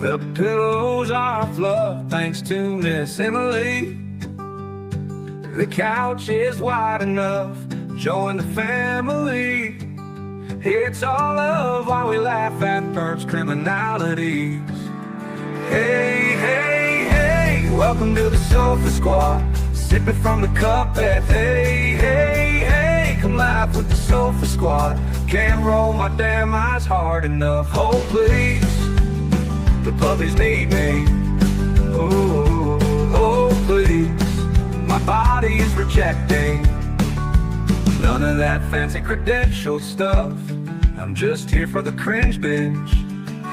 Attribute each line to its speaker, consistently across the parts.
Speaker 1: The pillows are fluff thanks to Miss Emily. The couch is wide enough, join the family. It's all love while we laugh at Bert's criminalities. Hey, hey, hey, welcome to the Sofa Squad. Sipping from the cup at hey, hey, hey. Come laugh with the Sofa Squad. Can't roll my damn eyes hard enough. Oh, please, the puppies need me. Oh, oh, please, my body is rejecting none of that fancy credential stuff. I'm just here for the cringe binge.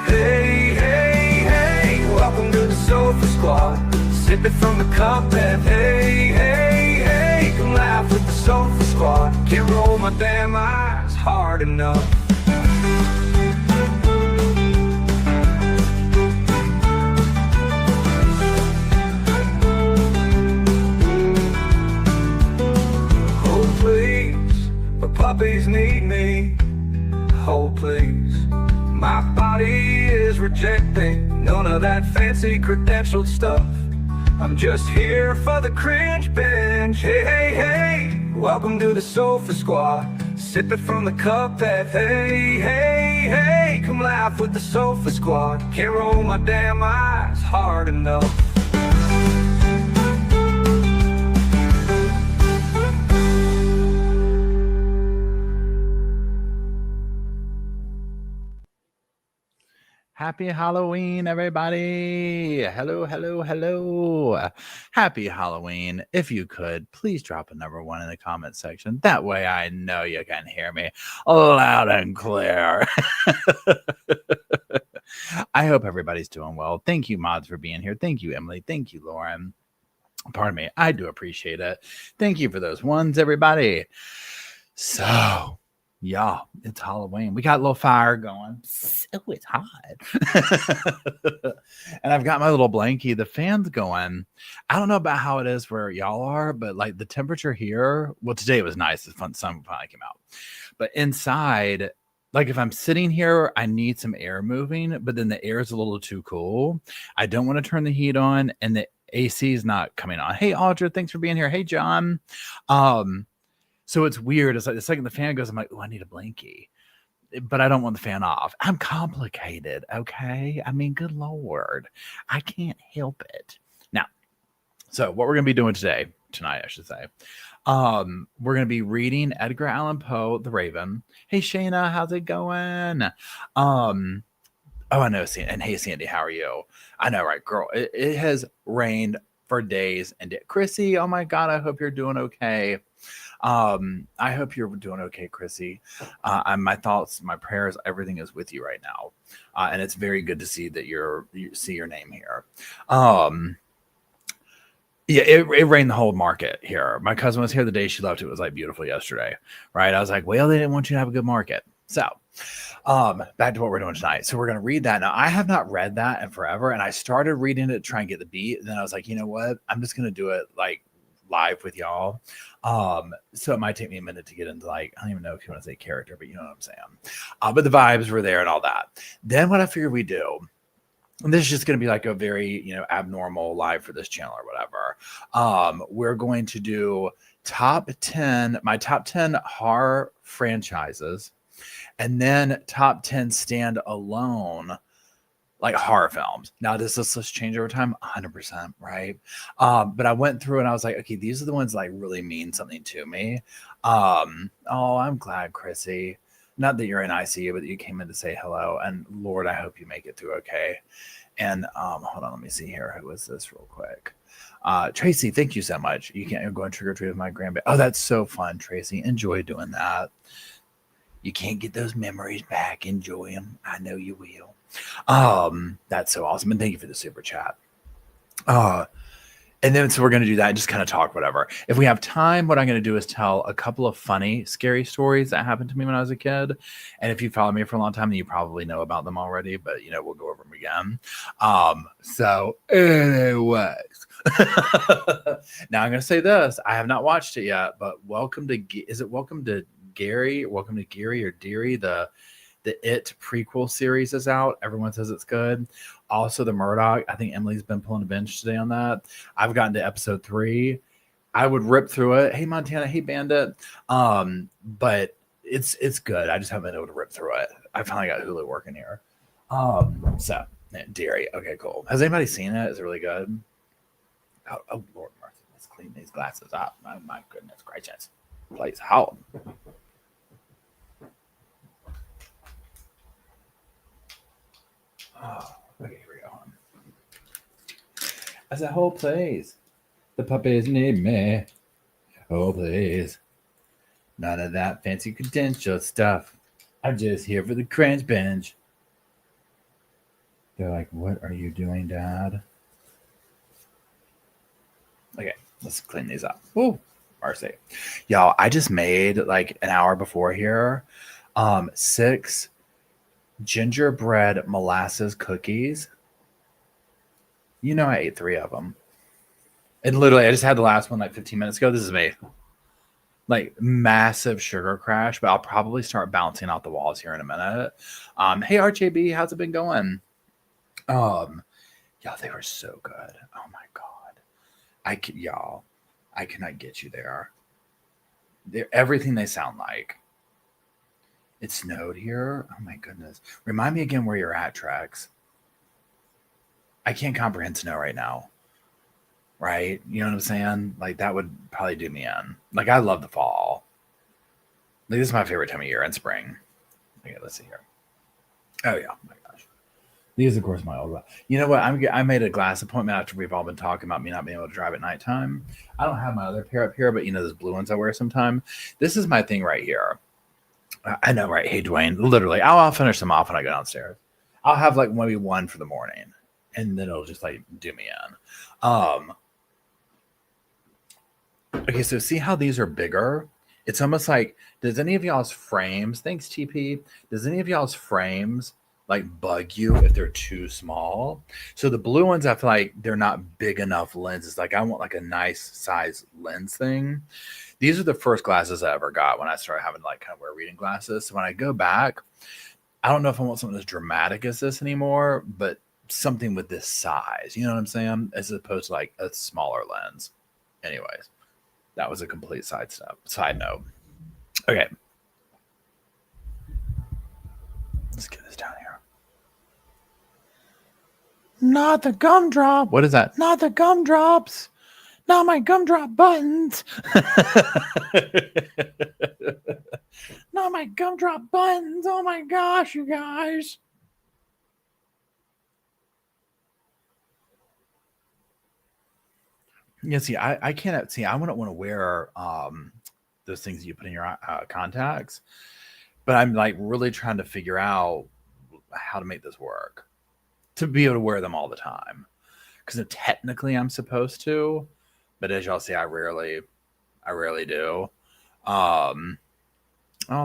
Speaker 1: Hey, hey, hey, welcome to the Sofa Squad. Sipping from the cup and hey, hey, hey. Come laugh with the Sofa Squad. Can't roll my damn eyes hard enough. Oh please, the puppies need me. Oh please, my body is rejecting none of that fancy credentialed stuff. I'm just here for the cringe binge. Hey, hey, hey, welcome to the Sofa Squad. Sipping from the cup that hey, hey, hey. Come laugh with the Sofa Squad. Can't roll my damn eyes hard enough.
Speaker 2: Happy Halloween, everybody. Hello, hello, hello. Happy Halloween. If you could, please drop a number 1 in the comment section. That way I know you can hear me loud and clear. I hope everybody's doing well. Thank you, mods, for being here. Thank you, Emily. Thank you, Lauren. Pardon me. I do appreciate it. Thank you for those ones, everybody. So, yeah, it's Halloween. We got a little fire going. Oh, it's hot. And I've got my little blankie. The fan's going. I don't know about how it is where y'all are, but like the temperature here, well, today it was nice. The sun finally came out. But inside, like if I'm sitting here, I need some air moving, but then the air is a little too cool. I don't want to turn the heat on, and the AC is not coming on. Hey, Audra, thanks for being here. Hey, John. So it's weird. It's like the second the fan goes, I'm like, oh, I need a blankie. But I don't want the fan off. I'm complicated, okay? I mean, good Lord. I can't help it. Now, so what we're going to be doing tonight, I should say. We're going to be reading Edgar Allan Poe, The Raven. Hey, Shayna, how's it going? Oh, I know. And hey, Sandy, how are you? I know, right, girl? It has rained for days. And Chrissy, oh my God, I hope you're doing okay. I hope you're doing okay, Chrissy. My thoughts, my prayers, everything is with you right now. And it's very good to see that you see your name here. Yeah, it rained the whole market here. My cousin was here the day she left. It was like beautiful yesterday, right? I was like, well, they didn't want you to have a good market. So, back to what we're doing tonight. So we're going to read that. Now, I have not read that in forever. And I started reading it to try and get the beat. And then I was like, you know what? I'm just going to do it like live with y'all. So it might take me a minute to get into like, I don't even know if you want to say character, but you know what I'm saying. But the vibes were there and all that. Then what I figured we do, and this is just going to be like a very, abnormal live for this channel or whatever. We're going to do my top 10 horror franchises, and then top 10 standalone like horror films. Now, does this list change over time? 100%, right? But I went through and I was like, okay, these are the ones that like really mean something to me. Oh, I'm glad, Chrissy. Not that you're in ICU, but that you came in to say hello. And Lord, I hope you make it through okay. And hold on, let me see here. Who is this real quick? Tracy, thank you so much. You can't go and trick or treat with my grandbaby. Oh, that's so fun, Tracy. Enjoy doing that. You can't get those memories back. Enjoy them. I know you will. That's so awesome. And thank you for the super chat. And then so we're going to do that and just kind of talk whatever. If we have time, what I'm going to do is tell a couple of funny, scary stories that happened to me when I was a kid. And if you follow me for a long time, then you probably know about them already, but we'll go over them again. So anyways, now I'm going to say this. I have not watched it yet, but Welcome to Gary or Deary, the It prequel series is out. Everyone says it's good. Also, the Murdoch. I think Emily's been pulling a bench today on that. I've gotten to episode 3. I would rip through it. Hey Montana, hey Bandit. But it's good. I just haven't been able to rip through it. I finally got Hulu working here. So Dairy. Okay, cool. Has anybody seen it? Is it really good? Oh Lord mercy. Let's clean these glasses up. Oh my goodness gracious. Please help. Oh, okay, here we go. I said, oh please. The puppies need me. Oh please. None of that fancy credential stuff. I'm just here for the crunch bench. They're like, what are you doing, Dad? Okay, let's clean these up. Woo, mercy. Y'all, I just made like an hour before here 6 gingerbread molasses cookies. You know I ate 3 of them. And literally, I just had the last one like 15 minutes ago. This is me. Like massive sugar crash, but I'll probably start bouncing out the walls here in a minute. Hey RJB, how's it been going? Y'all, they were so good. Oh my god. I cannot get you there. They're everything they sound like. It snowed here. Oh my goodness. Remind me again where you're at, Trex. I can't comprehend snow right now. Right? You know what I'm saying? Like that would probably do me in. Like I love the fall. Like this is my favorite time of year and spring. Okay, let's see here. Oh yeah, oh my gosh. These of course my old. You know what? I made a glass appointment after we've all been talking about me not being able to drive at nighttime. I don't have my other pair up here, but you know those blue ones I wear sometime. This is my thing right here. I know, right? Hey Dwayne, literally, I'll finish them off when I go downstairs. I'll have like maybe one for the morning, and then it'll just like do me in. Okay, so see how these are bigger? It's almost like, does any of y'all's frames, thanks TP, does any of y'all's frames like bug you if they're too small? So the blue ones, I feel like they're not big enough lenses. Like I want like a nice size lens thing. These are the first glasses I ever got when I started having like kind of wear reading glasses. So when I go back, I don't know if I want something as dramatic as this anymore, but something with this size, you know what I'm saying? As opposed to like a smaller lens. Anyways. That was a complete side note. Okay. Let's get this down here. Not the gumdrop. What is that? Not the gumdrops. Not my gumdrop buttons. Not my gumdrop buttons. Oh my gosh, you guys. Yeah, see, I can't see. I wouldn't want to wear those things that you put in your contacts, but I'm like really trying to figure out how to make this work to be able to wear them all the time. Because technically I'm supposed to, but as y'all see, I rarely do. Oh,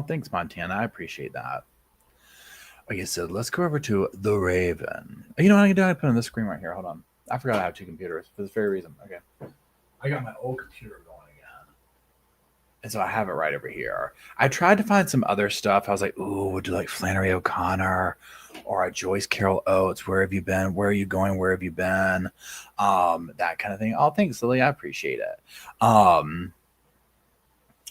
Speaker 2: thanks, Montana. I appreciate that. Okay, so let's go over to the Raven. You know what I can do? I put on the screen right here. Hold on. I forgot I have 2 computers for this very reason. Okay. I got my old computer going again. And so I have it right over here. I tried to find some other stuff. I was like, ooh, would you like Flannery O'Connor or a Joyce Carol Oates? Where have you been? Where are you going? Where have you been? That kind of thing. Oh, thanks, Lily. I appreciate it.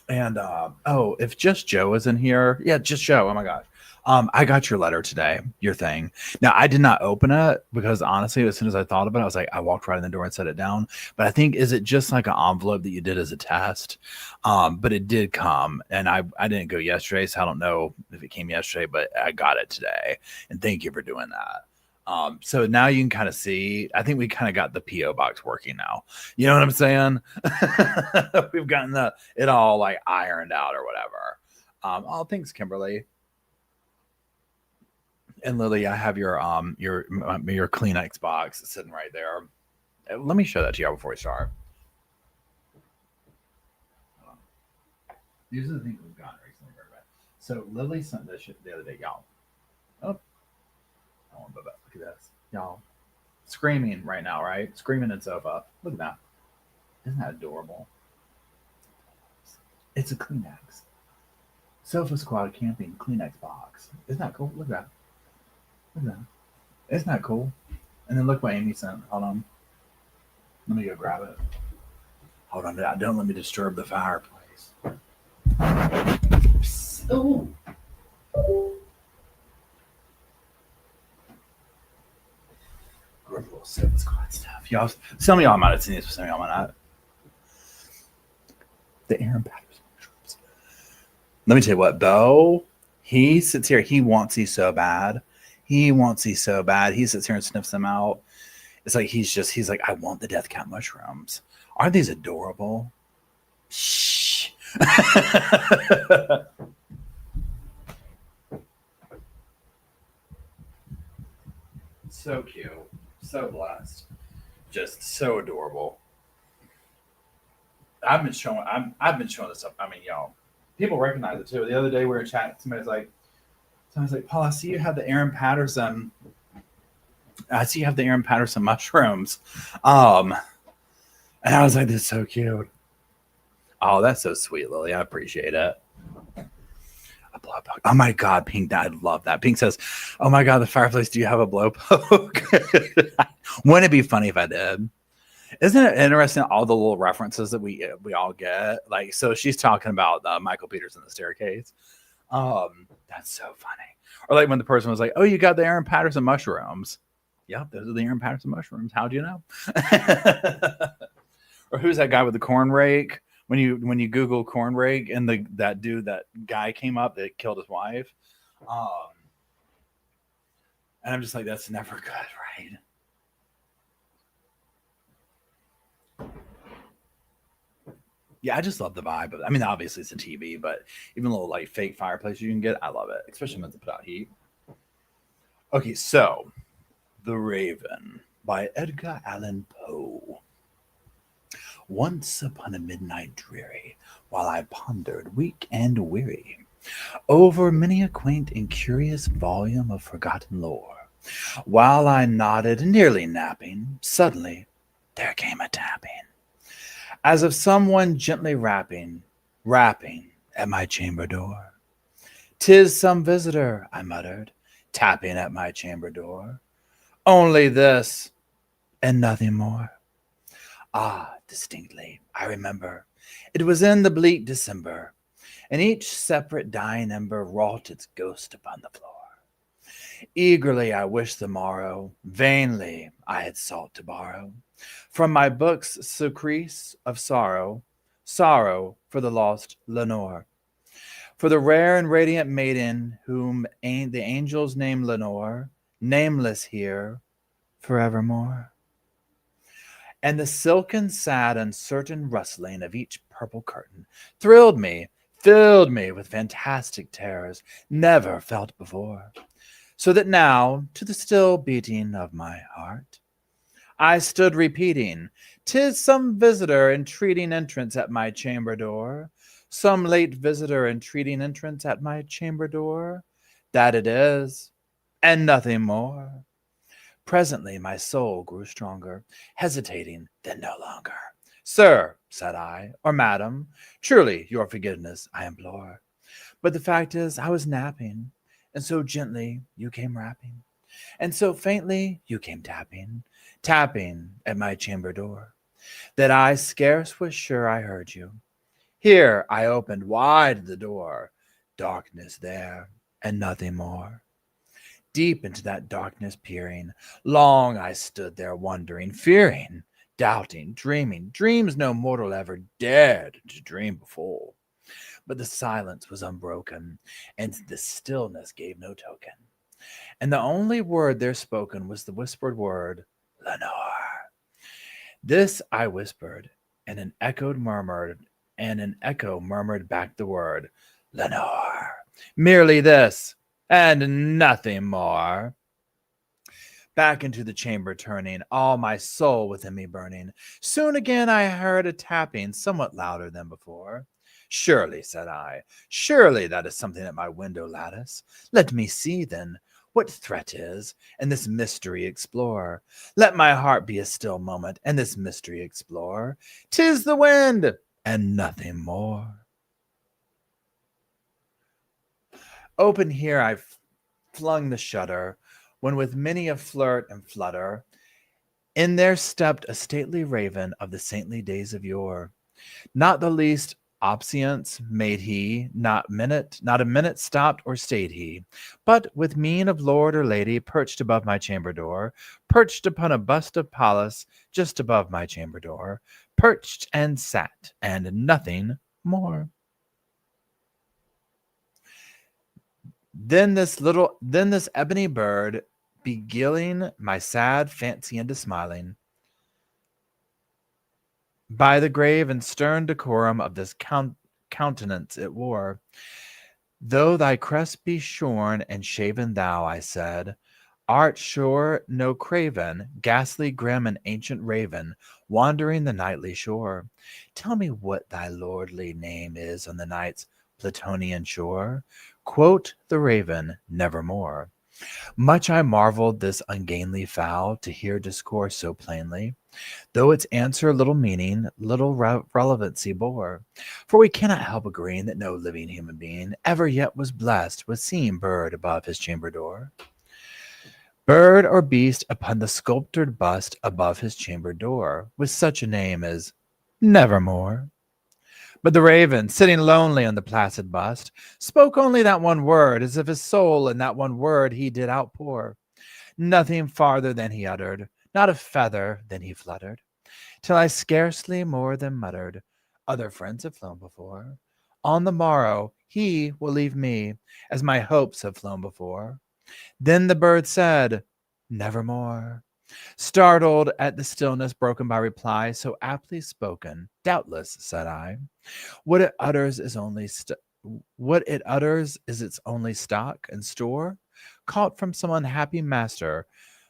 Speaker 2: If Just Joe is in here. Yeah, Just Joe. Oh my gosh. I got your letter today, your thing. Now, I did not open it because honestly, as soon as I thought about it, I was like, I walked right in the door and set it down. But I think, is it just like an envelope that you did as a test? But it did come, and I didn't go yesterday, so I don't know if it came yesterday, but I got it today. And thank you for doing that. So now you can kind of see, I think we kind of got the PO box working now. You know what I'm saying? We've gotten it all like ironed out or whatever. Thanks, Kimberly. And Lily, I have your Kleenex box sitting right there. Let me show that to y'all before we start. These are the things we've gotten recently. So Lily sent this shit the other day, y'all. Oh, look at this, y'all. Screaming right now, right? Screaming in sofa. Look at that. Isn't that adorable? It's a Kleenex. Sofa Squad Camping Kleenex box. Isn't that cool? Look at that. Isn't that cool? And then look what Amy sent. Hold on. Let me go grab it. Hold on. Don't let me disturb the fireplace. Oh. Little Sims Squad stuff. Y'all, some of y'all might have seen this, but some of y'all might not. The Aaron Patterson mushrooms. Let me tell you what, Bo, he sits here. He wants these so bad. He sits here and sniffs them out. It's like he's like, I want the death cap mushrooms. Aren't these adorable? Shh. So cute. So blessed. Just so adorable. I've been showing this up. I mean, y'all, people recognize it too. The other day we were chatting. Somebody's like, Paul, I see you have the Aaron Patterson. Mushrooms. And I was like, this is so cute. Oh, that's so sweet, Lily. I appreciate it. A blow poke. Oh my God, Pink, I love that. Pink says, oh my God, the fireplace, do you have a blow poke? Wouldn't it be funny if I did? Isn't it interesting all the little references that we all get? Like, so she's talking about Michael Peters in the staircase. That's so funny. Or like when the person was like, oh, you got the Aaron Patterson mushrooms. Yep, those are the Aaron Patterson mushrooms. How'd you know? Or who's that guy with the corn rake? When you Google corn rake and that guy came up that killed his wife. And I'm just like, that's never good, right? Yeah, I just love the vibe of it. I mean, obviously it's a TV, but even little like fake fireplaces you can get, I love it, especially when it's put out heat. Okay, so The Raven by Edgar Allen Poe. Once upon a midnight dreary, while I pondered weak and weary over many a quaint and curious volume of forgotten lore, while I nodded, nearly napping, suddenly there came a tapping, as of someone gently rapping at my chamber door. "'Tis some visitor," I muttered, tapping at my chamber door. "Only this, and nothing more." Ah, distinctly, I remember, it was in the bleak December, and each separate dying ember wrought its ghost upon the floor. Eagerly I wished the morrow, vainly I had sought to borrow from my books surcease of sorrow for the lost Lenore, for the rare and radiant maiden whom the angels name Lenore, nameless here forevermore. And the silken, sad, uncertain rustling of each purple curtain thrilled me, filled me with fantastic terrors never felt before, so that now, to the still beating of my heart, I stood repeating, "'Tis some visitor entreating entrance at my chamber door, some late visitor entreating entrance at my chamber door, that it is, and nothing more." Presently my soul grew stronger, hesitating then no longer. "Sir," said I, "or madam, truly your forgiveness I implore. But the fact is I was napping, and so gently you came rapping, and so faintly you came tapping at my chamber door, that I scarce was sure I heard you. Here I opened wide the door, darkness there, and nothing more. Deep into that darkness peering, long I stood there wondering, fearing, doubting, dreaming, dreams no mortal ever dared to dream before. But the silence was unbroken, and the stillness gave no token. And the only word there spoken was the whispered word, Lenore. This I whispered, and an echo murmured back the word, Lenore. Merely this, and nothing more. Back into the chamber turning, all my soul within me burning, soon again I heard a tapping somewhat louder than before. "Surely," said I, "surely that is something at my window lattice. Let me see, then, what threat is, and this mystery explore. Let my heart be a still moment, and this mystery explore. 'Tis the wind, and nothing more." Open here I flung the shutter, when with many a flirt and flutter, In there stepped a stately raven of the saintly days of yore. Not the least obseance made he, not a minute stopped or stayed he, but with mien of lord or lady perched above my chamber door, perched upon a bust of Pallas just above my chamber door, perched and sat, and nothing more. Then this ebony bird, beguiling my sad fancy into smiling, by the grave and stern decorum of this countenance it wore. Though thy crest be shorn and shaven, thou, I said, art sure no craven, ghastly, grim, and ancient raven, wandering the nightly shore. Tell me what thy lordly name is on the night's Plutonian shore. Quote the raven, nevermore. Much I marveled this ungainly fowl to hear discourse so plainly, though its answer little meaning, little relevancy bore. For we cannot help agreeing that no living human being ever yet was blessed with seeing bird above his chamber door. Bird or beast upon the sculptured bust above his chamber door, with such a name as Nevermore. But the raven, sitting lonely on the placid bust, spoke only that one word, as if his soul in that one word he did outpour. Nothing farther than he uttered, not a feather than he fluttered, till I scarcely more than muttered, other friends have flown before. On the morrow he will leave me, as my hopes have flown before. Then the bird said, Nevermore. Startled at the stillness broken by reply so aptly spoken, doubtless, said I, what it utters is its only stock and store, caught from some unhappy master,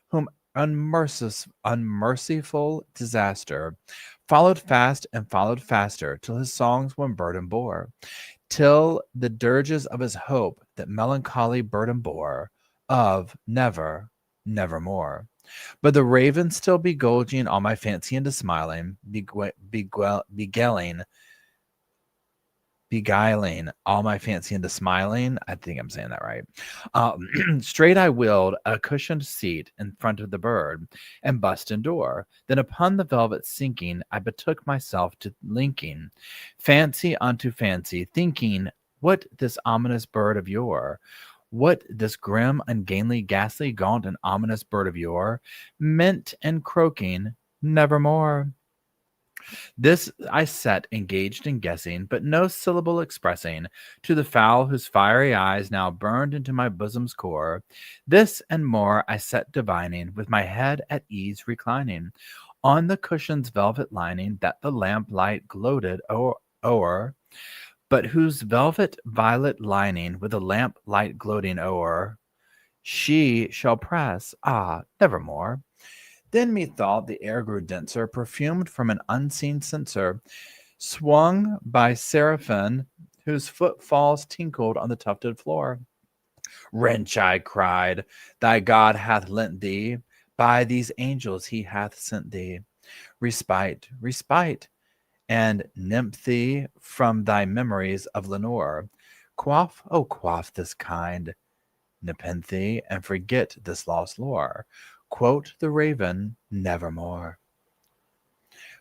Speaker 2: whom unmerciful disaster followed fast and followed faster, till his songs one burden bore, till the dirges of his hope that melancholy burden bore, of nevermore. But the raven still beguiling all my fancy into smiling, beguiling all my fancy into smiling. I think I'm saying that right. Straight I willed a cushioned seat in front of the bird and bust and door. Then upon the velvet sinking, I betook myself to linking fancy unto fancy, thinking what this ominous bird of yore, what this grim, ungainly, ghastly, gaunt, and ominous bird of yore meant and croaking nevermore. This I set engaged in guessing, but no syllable expressing to the fowl whose fiery eyes now burned into my bosom's core. This and more I set divining, with my head at ease reclining on the cushion's velvet lining that the lamplight gloated o'er, but whose velvet violet lining with the lamp light gloating o'er, she shall press, nevermore. Then methought the air grew denser, perfumed from an unseen censer, swung by seraphim whose footfalls tinkled on the tufted floor. Wrench, I cried, thy God hath lent thee, by these angels he hath sent thee. Respite, and nymph thee from thy memories of Lenore. Quaff this kind nepenthe, and forget this lost lore. Quote the raven, nevermore.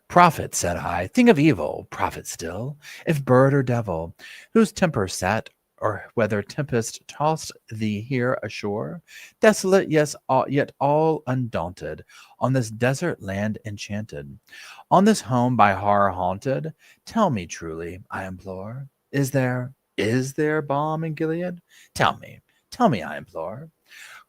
Speaker 2: Prophet, said I, thing of evil, prophet still, if bird or devil, whose temper sat, or whether tempest tossed thee here ashore, desolate, yes, yet all undaunted, on this desert land enchanted, on this home by horror haunted, tell me truly, I implore, is there balm in Gilead? Tell me, I implore.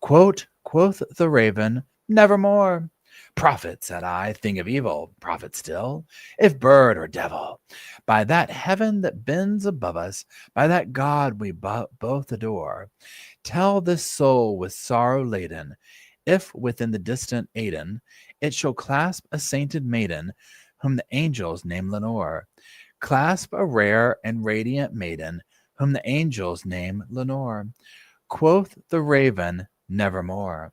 Speaker 2: Quoth the raven, nevermore. Prophet, said I, thing of evil, prophet still, if bird or devil, by that heaven that bends above us, by that God we both adore, tell this soul with sorrow laden, if within the distant Aidenn it shall clasp a sainted maiden, whom the angels name Lenore, clasp a rare and radiant maiden, whom the angels name Lenore. Quoth the raven, nevermore.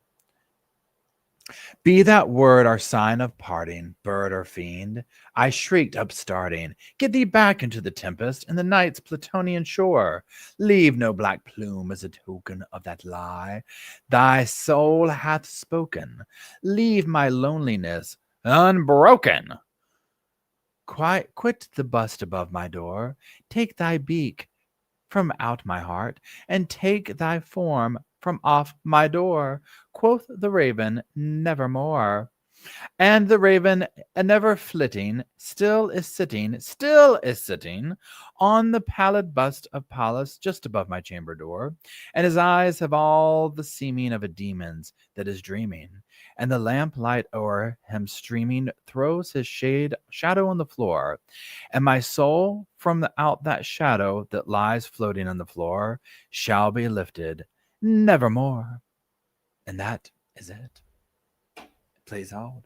Speaker 2: Be that word our sign of parting, bird or fiend. I shrieked, upstarting, get thee back into the tempest and the night's Plutonian shore. Leave no black plume as a token of that lie. Thy soul hath spoken. Leave my loneliness unbroken. Quit the bust above my door. Take thy beak from out my heart, and take thy form from off my door. Quoth the raven, nevermore. And the raven, never flitting, still is sitting on the pallid bust of Pallas just above my chamber door. And his eyes have all the seeming of a demon's that is dreaming. And the lamplight o'er him streaming throws his shadow on the floor. And my soul from out that shadow that lies floating on the floor shall be lifted nevermore. And that is it. Please hold.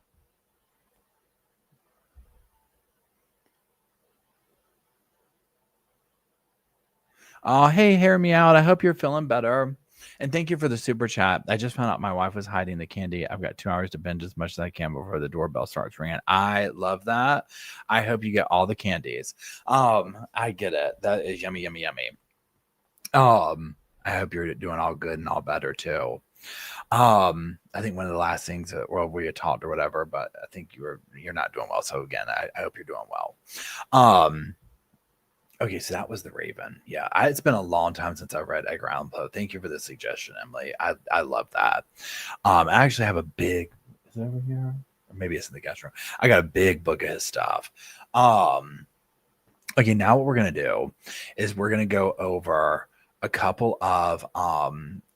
Speaker 2: Oh, hey, hear me out. I hope you're feeling better. And thank you for the super chat. I just found out my wife was hiding the candy. I've got 2 hours to binge as much as I can before the doorbell starts ringing. I love that. I hope you get all the candies. I get it. That is yummy, yummy, yummy. I hope you're doing all good and all better too. I think one of the last things that we had talked or whatever, but I think you're not doing well. So again, I hope you're doing well. Okay, so that was the Raven. Yeah, it's been a long time since I've read Edgar Allan Poe. Thank you for the suggestion, Emily. I love that. I actually have a big. Is it over here? Or maybe it's in the guest room. I got a big book of his stuff. Okay, now what we're gonna do is we're gonna go over a couple of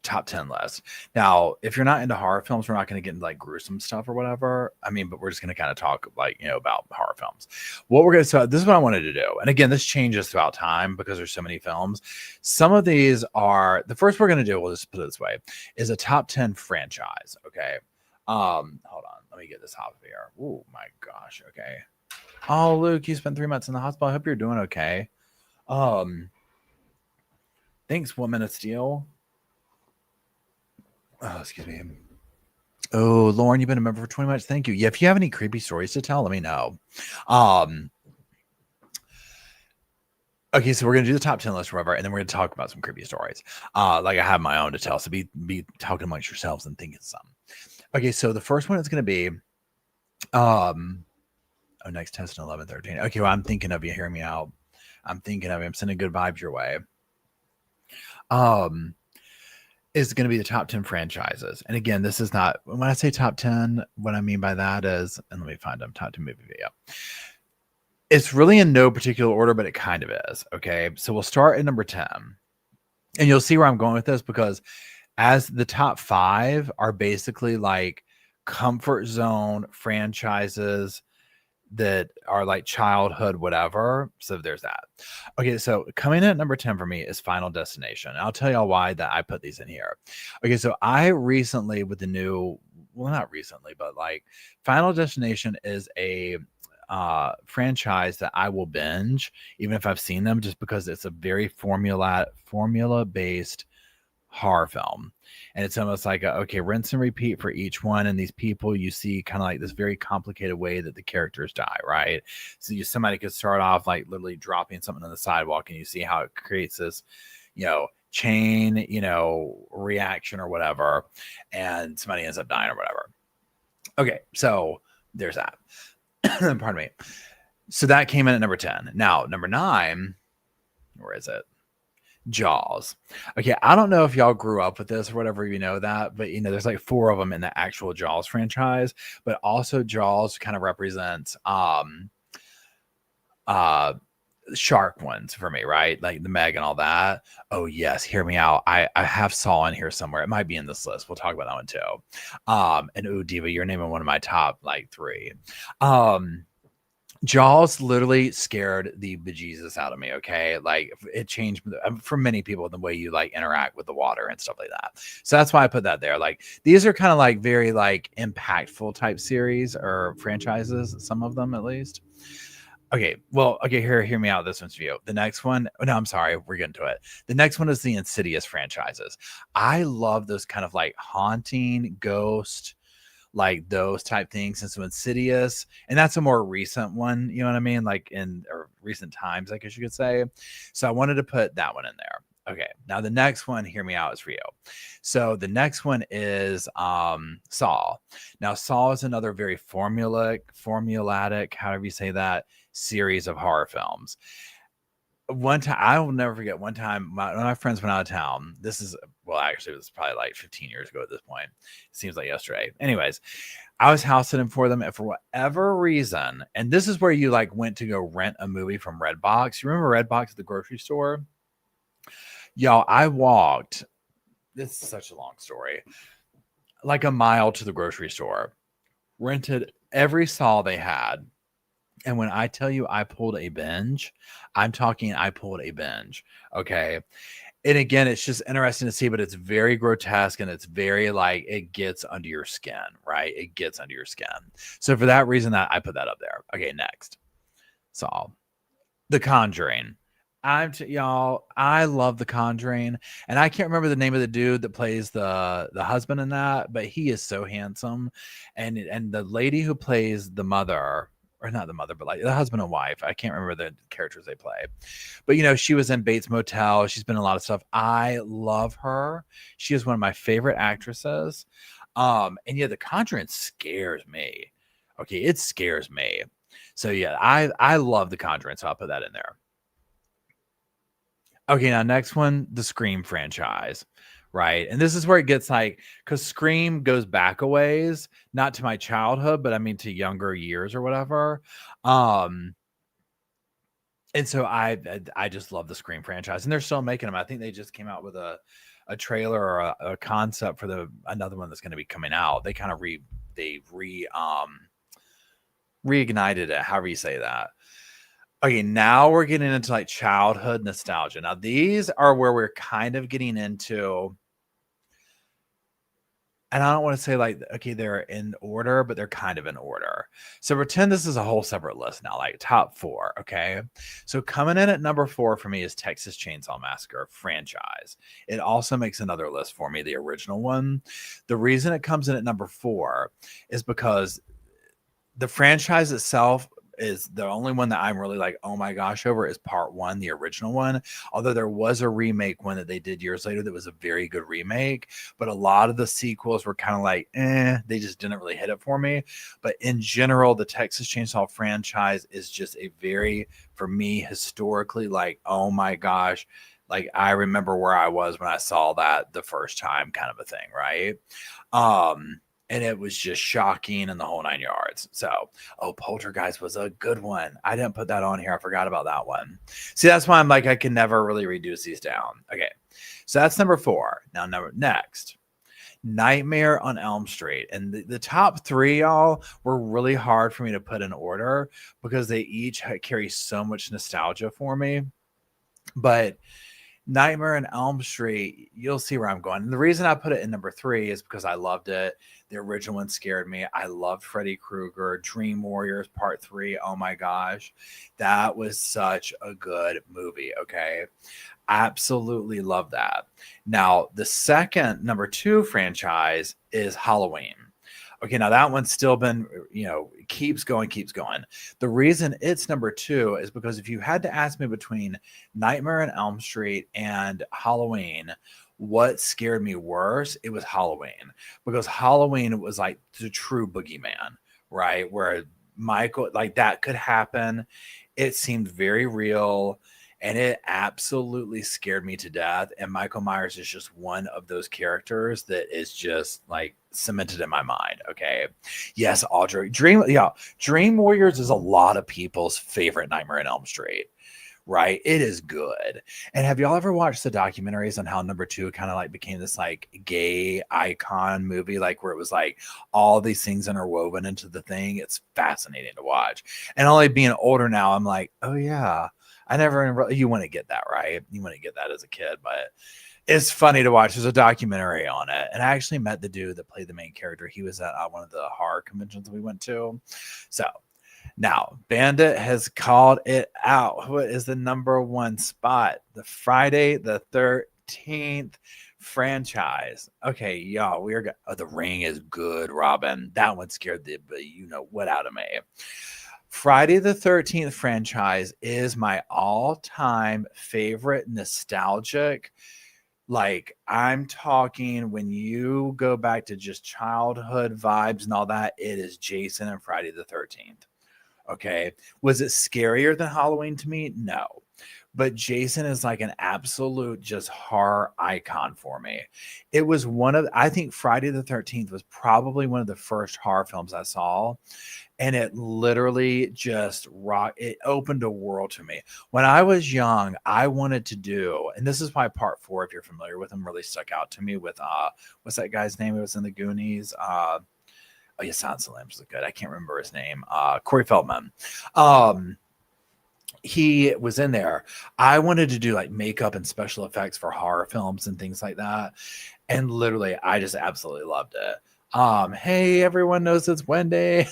Speaker 2: top 10 lists. Now, if you're not into horror films, we're not going to get into like gruesome stuff or whatever. I mean, but we're just going to kind of talk like, about horror films. What we're going to, so this is what I wanted to do. And again, this changes throughout time because there's so many films. Some of these are, the first we're going to do, we'll just put it this way, is a top 10 franchise. Okay. Hold on. Let me get this off of here. Oh my gosh. Okay. Oh, Luke, you spent 3 months in the hospital. I hope you're doing okay. Thanks, Woman of Steel. Oh, excuse me. Oh, Lauren, you've been a member for 20 months. Thank you. Yeah, if you have any creepy stories to tell, let me know. Okay, so we're gonna do the top 10 list, whatever, and then we're gonna talk about some creepy stories. Like I have my own to tell, so be talking amongst yourselves and thinking some. Okay, so the first one is gonna be next test in 11/13. Okay, well, I'm thinking of you. Hear me out. I'm thinking of you. I'm sending good vibes your way. Is going to be the top 10 franchises. And again, this is not, when I say top 10, what I mean by that is, and let me find them, top 10 movie video. It's really in no particular order, but it kind of is. Okay. So we'll start at number 10. And you'll see where I'm going with this because as the top 5 are basically like comfort zone franchises that are like childhood, whatever. So there's that. Okay, so coming in at number 10 for me is Final Destination. And I'll tell y'all why that I put these in here. Okay, so I recently with the new, well, not recently, but like Final Destination is a franchise that I will binge, even if I've seen them, just because it's a very formula based horror film. And it's almost like okay, rinse and repeat for each one. And these people you see kind of like this very complicated way that the characters die, right? So somebody could start off like literally dropping something on the sidewalk and you see how it creates this, chain, reaction or whatever, and somebody ends up dying or whatever. Okay, so there's that. Pardon me. So that came in at number 10. Now, number 9, where is it? Jaws. Okay, I don't know if y'all grew up with this or whatever, that, but there's like 4 of them in the actual Jaws franchise, but also Jaws kind of represents shark ones for me, right? Like the Meg and all that. Oh yes, hear me out. I have Saw in here somewhere. It might be in this list. We'll talk about that one too. And ooh, Diva, you're naming one of my top like 3. Jaws literally scared the bejesus out of me. Okay. Like it changed for many people the way you like interact with the water and stuff like that. So that's why I put that there. Like these are kind of like very like impactful type series or franchises, some of them at least. Okay. Well, okay. Hear me out. This one's for you. The next one. No, I'm sorry. We're getting to it. The next one is the Insidious franchises. I love those kind of like haunting ghost, like those type things. And so Insidious, and that's a more recent one, you know what I mean? Like in or recent times, I guess you could say. So I wanted to put that one in there. Okay, now the next one, hear me out, is for you. So the next one is Saw. Now Saw is another very formulatic, however you say that, series of horror films. One time, I will never forget, one time one of my friends went out of town. This is, well, actually, it was probably like 15 years ago at this point. It seems like yesterday. Anyways, I was house sitting for them, and for whatever reason, and this is where you like went to go rent a movie from Redbox. You remember Redbox at the grocery store? Y'all, I walked, this is such a long story, like a mile to the grocery store, rented every Saw they had. And when I tell you I pulled a binge, I'm talking I pulled a binge. Okay. And again, it's just interesting to see, but it's very grotesque and it's very like it gets under your skin, right? It gets under your skin. So for that reason, that I put that up there. Okay, next. Saw. The Conjuring. Y'all, I love The Conjuring, and I can't remember the name of the dude that plays the husband in that, but he is so handsome, and the lady who plays the mother, or not the mother, but like the husband and wife, I can't remember the characters they play, but you know, she was in Bates Motel. She's been in a lot of stuff. I love her. She is one of my favorite actresses. And yeah, The Conjuring scares me. Okay, it scares me. So yeah, I love The Conjuring, so I'll put that in there. Okay, now next one, the Scream franchise, right? And this is where it gets like, because Scream goes back a ways, not to my childhood, but I mean to younger years or whatever. Um, and so I just love the Scream franchise, and they're still making them. I think they just came out with a trailer or a concept for another one that's going to be coming out. They kind of reignited it, however you say that. Okay, now we're getting into like childhood nostalgia. Now, these are where we're kind of getting into, and I don't want to say like, okay, they're in order, but they're kind of in order. So pretend this is a whole separate list now, like top 4. Okay. So coming in at number 4 for me is Texas Chainsaw Massacre franchise. It also makes another list for me, the original one. The reason it comes in at number 4 is because the franchise itself is the only one that I'm really like, oh my gosh, over is part 1, the original one. Although there was a remake one that they did years later that was a very good remake, but a lot of the sequels were kind of like, they just didn't really hit it for me. But in general, the Texas Chainsaw franchise is just a very, for me, historically, like, oh my gosh, like I remember where I was when I saw that the first time, kind of a thing, right? And it was just shocking and the whole 9 yards. So, Poltergeist was a good one. I didn't put that on here. I forgot about that one. See, that's why I'm like, I can never really reduce these down. Okay. So that's number 4. Now, next, Nightmare on Elm Street. And the top 3, y'all, were really hard for me to put in order because they each carry so much nostalgia for me. But Nightmare on Elm Street, you'll see where I'm going. And the reason I put it in number 3 is because I loved it. The original one scared me. I loved Freddy Krueger, Dream Warriors Part 3. Oh my gosh. That was such a good movie. Okay. Absolutely love that. Now, the second, number 2 franchise is Halloween. Okay, now that one's still been, keeps going. The reason it's number 2 is because if you had to ask me between Nightmare on Elm Street and Halloween, what scared me worse, it was Halloween. Because Halloween was like the true boogeyman, right? Where Michael, like that could happen. It seemed very real. And it absolutely scared me to death. And Michael Myers is just one of those characters that is just like cemented in my mind. Okay. Yes, Audrey. Dream Warriors is a lot of people's favorite Nightmare on Elm Street. Right? It is good. And have y'all ever watched the documentaries on how number 2 kind of like became this like gay icon movie, like where it was like all these things interwoven into the thing? It's fascinating to watch. And only being older now, I'm like, oh yeah. You want to get that, right? You want to get that as a kid, but it's funny to watch. There's a documentary on it. And I actually met the dude that played the main character. He was at one of the horror conventions we went to. So now Bandit has called it out. What is the number 1 spot? The Friday the 13th Franchise. Okay, y'all, we are The Ring is good, Robin. That one scared the what out of me. Friday the 13th franchise is my all-time favorite nostalgic. Like, I'm talking when you go back to just childhood vibes and all that, it is Jason and Friday the 13th. Okay. Was it scarier than Halloween to me? No. But Jason is like an absolute just horror icon for me. It was I think Friday the 13th was probably one of the first horror films I saw. And it literally just it opened a world to me. When I was young, I wanted to do, and this is why part 4, if you're familiar with him, really stuck out to me with what's that guy's name? It was in the Goonies. Oh yeah, Silence of the Lambs was good. I can't remember his name. Corey Feldman. He was in there. I wanted to do like makeup and special effects for horror films and things like that. And literally, I just absolutely loved it. Hey, everyone knows it's Wendy.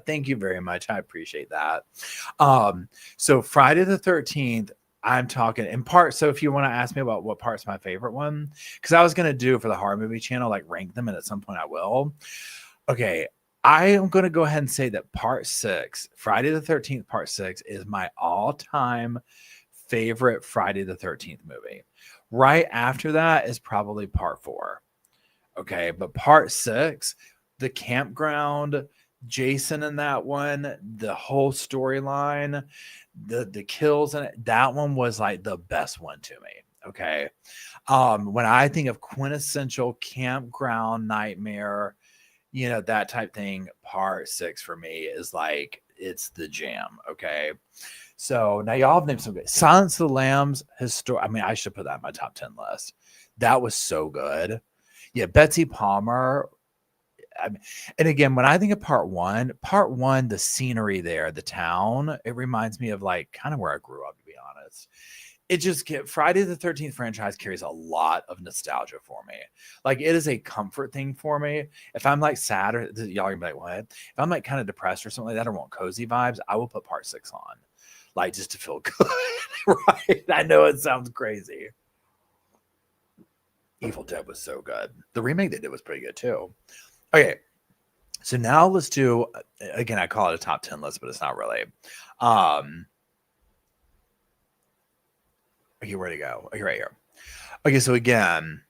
Speaker 2: Thank you very much. I appreciate that. So Friday the 13th, I'm talking in part. So if you want to ask me about what part's my favorite one, because I was going to do for the horror movie channel, like rank them, and at some point I will. Okay. I am going to go ahead and say that part 6, Friday the 13th, part 6 is my all-time favorite Friday the 13th movie. Right after that is probably part 4. Okay, but part 6, the campground, Jason in that one, the whole storyline, the kills in it, that one was like the best one to me. Okay. When I think of quintessential campground nightmare, that type thing, part 6 for me is like, it's the jam. Okay. So now y'all have named some good. Silence of the Lambs, I should put that in my top 10 list. That was so good. Yeah, Betsy Palmer. And again, when I think of part one, the scenery there, the town, it reminds me of like kind of where I grew up, to be honest. Friday the 13th franchise carries a lot of nostalgia for me. Like, it is a comfort thing for me. If I'm like sad, or y'all are gonna be like, what? If I'm like kind of depressed or something like that, or want cozy vibes, I will put part 6 on, like, just to feel good. Right? I know it sounds crazy. Evil Dead was so good. The remake they did was pretty good too. Okay, so now let's do, again, I call it a top 10 list, but it's not really. Okay, where to go? Okay, right here. Okay, so again,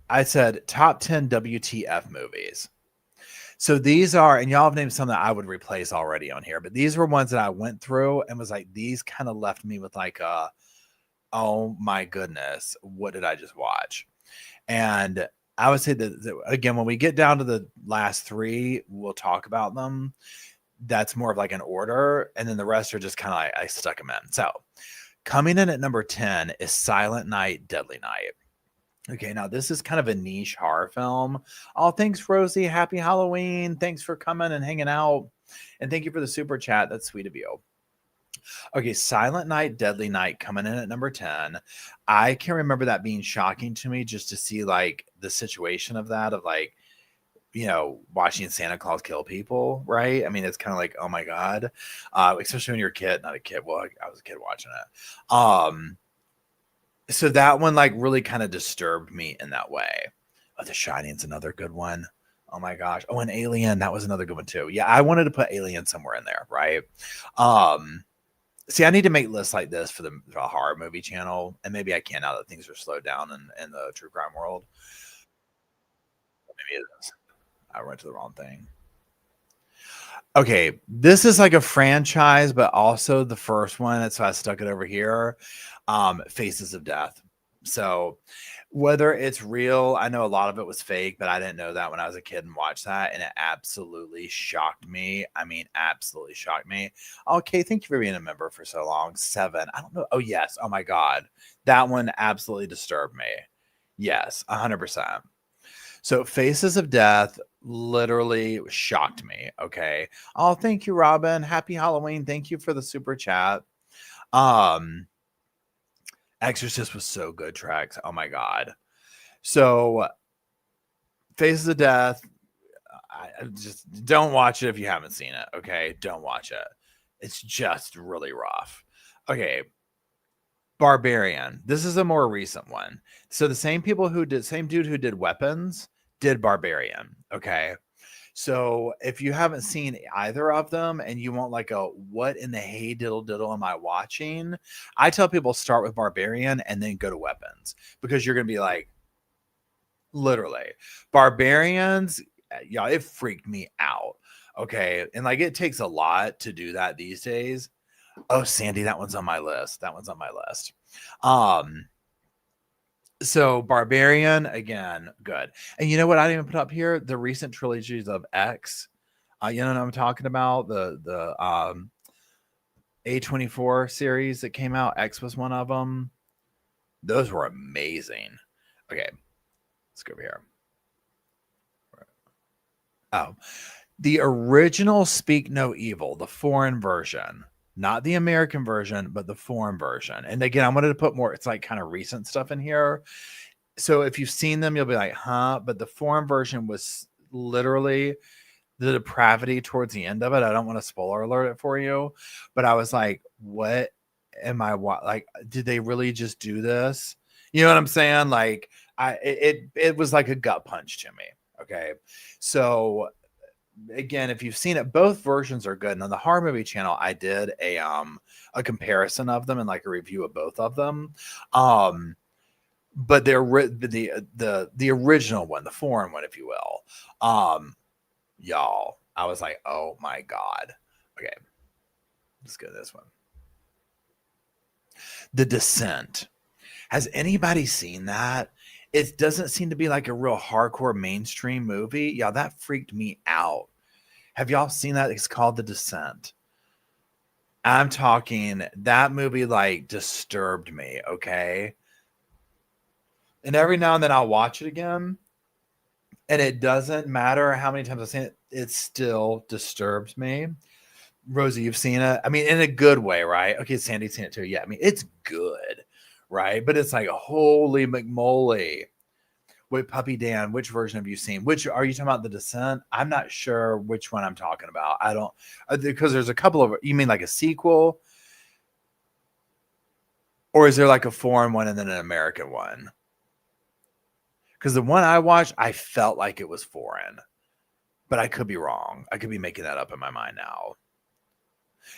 Speaker 2: I said top 10 WTF movies. So these are, and y'all have named some that I would replace already on here, but these were ones that I went through and was like, these kind of left me with like oh my goodness, what did I just watch? And I would say that again, when we get down to the last 3, we'll talk about them. That's more of like an order. And then the rest are just kind of like, I stuck them in. So coming in at number 10 is Silent Night, Deadly Night. Okay, now this is kind of a niche horror film. Oh, thanks, Rosie. Happy Halloween. Thanks for coming and hanging out. And thank you for the super chat. That's sweet of you. Okay, Silent Night, Deadly Night coming in at number 10. I can remember that being shocking to me just to see like the situation of that, of like, watching Santa Claus kill people, right? I mean, it's kind of like, oh my God. Especially when you're a kid, not a kid. Well, I was a kid watching it. So that one like really kind of disturbed me in that way. Oh, The Shining's another good one. Oh my gosh. Oh, and Alien, that was another good one too. Yeah, I wanted to put Alien somewhere in there, right? See, I need to make lists like this for the horror movie channel, and maybe I can now that things are slowed down in the true crime world. Maybe it is. I went to the wrong thing. Okay, this is like a franchise, but also the first one. So I stuck it over here. Faces of Death. So whether it's real, I know a lot of it was fake, but I didn't know that when I was a kid and watched that, and it absolutely shocked me. I mean, absolutely shocked me. Okay, thank you for being a member for so long. 7. I don't know. Oh, yes. Oh, my God. That one absolutely disturbed me. Yes, 100%. So Faces of Death literally shocked me. Okay. Oh, thank you, Robin. Happy Halloween. Thank you for the super chat. Exorcist was so good, Trex. Oh my God. So Faces of Death, I just don't watch it if you haven't seen it. Okay. Don't watch it. It's just really rough. Okay. Barbarian. This is a more recent one. So the same dude who did Weapons did Barbarian. Okay. So if you haven't seen either of them and you want like a what in the hey diddle diddle am I watching, I tell people start with Barbarian and then go to Weapons, because you're gonna be like, literally, Barbarians, yeah, it freaked me out. Okay. And like it takes a lot to do that these days. Oh, Sandy, that one's on my list. So Barbarian, again, good. And you know what I didn't even put up here? The recent trilogies of X. You know what I'm talking about? The A24 series that came out. X was one of them. Those were amazing. Okay, let's go over here. Oh, the original Speak No Evil, the foreign version. Not the American version, but the foreign version. And again, I wanted to put more, it's like kind of recent stuff in here. So if you've seen them, you'll be like, huh? But the foreign version was literally the depravity towards the end of it. I don't want to spoiler alert it for you, but I was like, what am I like? Did they really just do this? You know what I'm saying? Like it was like a gut punch to me. Okay. So again, if you've seen it, both versions are good. And on the horror movie channel, I did a comparison of them and like a review of both of them. But the original one, the foreign one, if you will, y'all, I was like, oh my God. Okay, let's go to this one. The Descent. Has anybody seen that? It doesn't seem to be like a real hardcore mainstream movie. Yeah, that freaked me out. Have y'all seen that? It's called The Descent. I'm talking, that movie like disturbed me, okay? And every now and then I'll watch it again, and it doesn't matter how many times I've seen it, it still disturbs me. Rosie, you've seen it? I mean, in a good way, right? Okay, Sandy's seen it too. Yeah, I mean, it's good, right? But it's like, holy McMoly. Wait, Puppy Dan, which version have you seen? Which are you talking about? The Descent? I'm not sure which one I'm talking about. I don't, because there's a couple of, you mean like a sequel? Or is there like a foreign one and then an American one? Because the one I watched, I felt like it was foreign, but I could be wrong. I could be making that up in my mind now.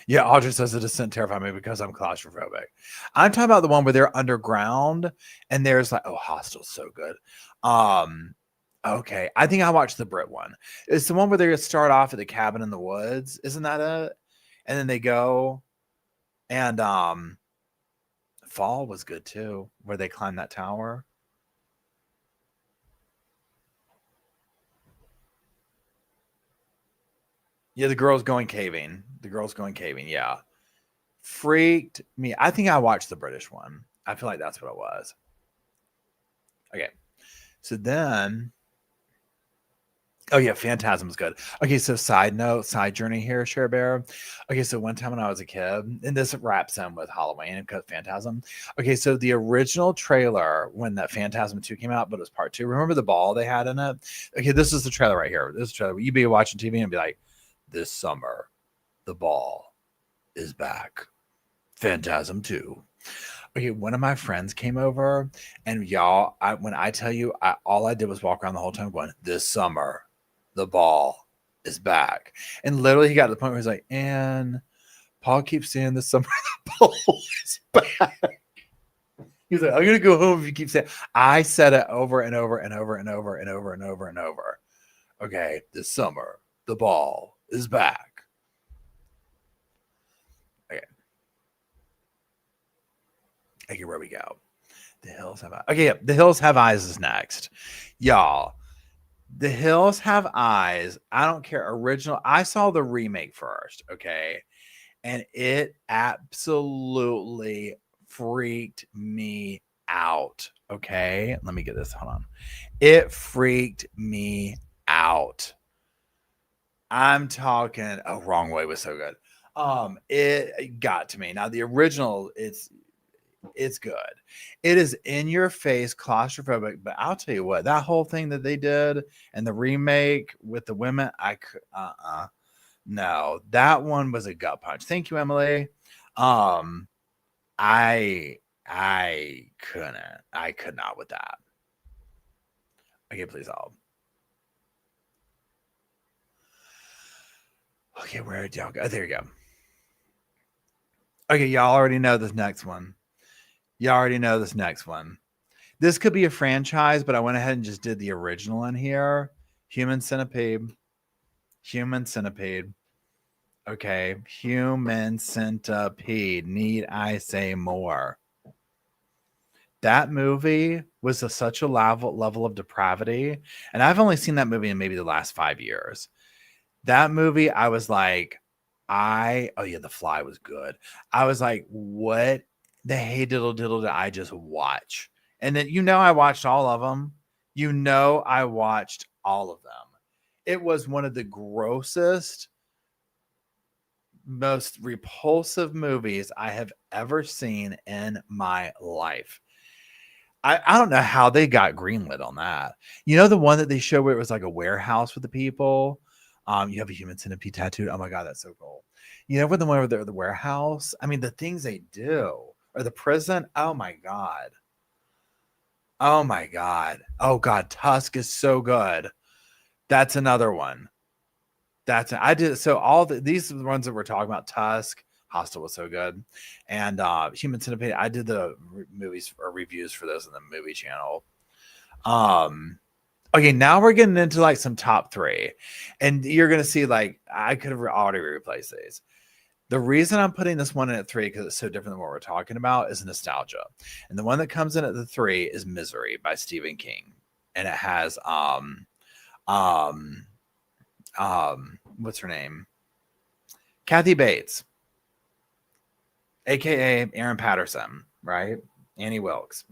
Speaker 2: Yeah, Audrey says The Descent terrified me because I'm claustrophobic. I'm talking about the one where they're underground and there's like, oh, Hostel's so good. Okay, I think I watched the Brit one. It's the one where they start off at the cabin in the woods, isn't that it? And then they go, and Fall was good too, where they climb that tower. Yeah, the girl's going caving. Yeah. Freaked me. I think I watched the British one. I feel like that's what it was. Okay. So then, oh yeah, Phantasm's good. Okay, so side journey here, Share Bear. Okay, so one time when I was a kid, and this wraps in with Halloween because Phantasm. Okay, so the original trailer when that Phantasm 2 came out, but it was part 2. Remember the ball they had in it? Okay, this is the trailer right here. This is the trailer. You'd be watching TV and be like, this summer, the ball is back. Phantasm 2. Okay, one of my friends came over, and y'all, when I tell you, all I did was walk around the whole time going, this summer, the ball is back. And literally he got to the point where he's like, and Paul keeps saying this summer, the ball is back. He's like, I'm going to go home if you keep saying, I said it over and over and over and over and over and over and over. Okay, this summer, the ball is back. Okay, where we go. The Hills Have Eyes. Okay, yeah, The Hills Have Eyes is next. Y'all, The Hills Have Eyes. I don't care. Original. I saw the remake first, okay? And it absolutely freaked me out, okay? Let me get this. Hold on. It freaked me out. I'm talking, oh, Wrong Way was so good. It got to me. Now, the original, it's good. It is in your face, claustrophobic, but I'll tell you what, that whole thing that they did and the remake with the women, no, that one was a gut punch. Thank you, Emily. I I could not with that. Okay, please help. Okay, where did y'all go? Oh, there you go. Okay, y'all already know this next one. This could be a franchise, but I went ahead and just did the original in here. Human Centipede. Okay, Human Centipede. Need I say more? That movie was such a level of depravity, and I've only seen that movie in maybe the last 5 years. That movie, I was like, oh yeah, The Fly was good. I was like, what the hey diddle diddle did I just watch? And then I watched all of them. I watched all of them. It was one of the grossest, most repulsive movies I have ever seen in my life. I don't know how they got greenlit on that. The one that they showed where it was like a warehouse with the people. You have a human centipede tattooed. Oh my god, that's so cool. With the one where they're the warehouse. I mean, the things they do, or the prison. Oh my god. Oh my god. Oh god, Tusk is so good. That's another one. I did so all these are the ones that we're talking about. Tusk, Hostel was so good, and Human Centipede. I did the movies or reviews for those in the movie channel. Okay, now we're getting into like some top 3, and you're gonna see like I could have already replaced these. The reason I'm putting this one in at 3 because it's so different than what we're talking about is nostalgia, and the one that comes in at the 3 is Misery by Stephen King, and it has what's her name? Kathy Bates, aka Aaron Patterson, right? Annie Wilkes.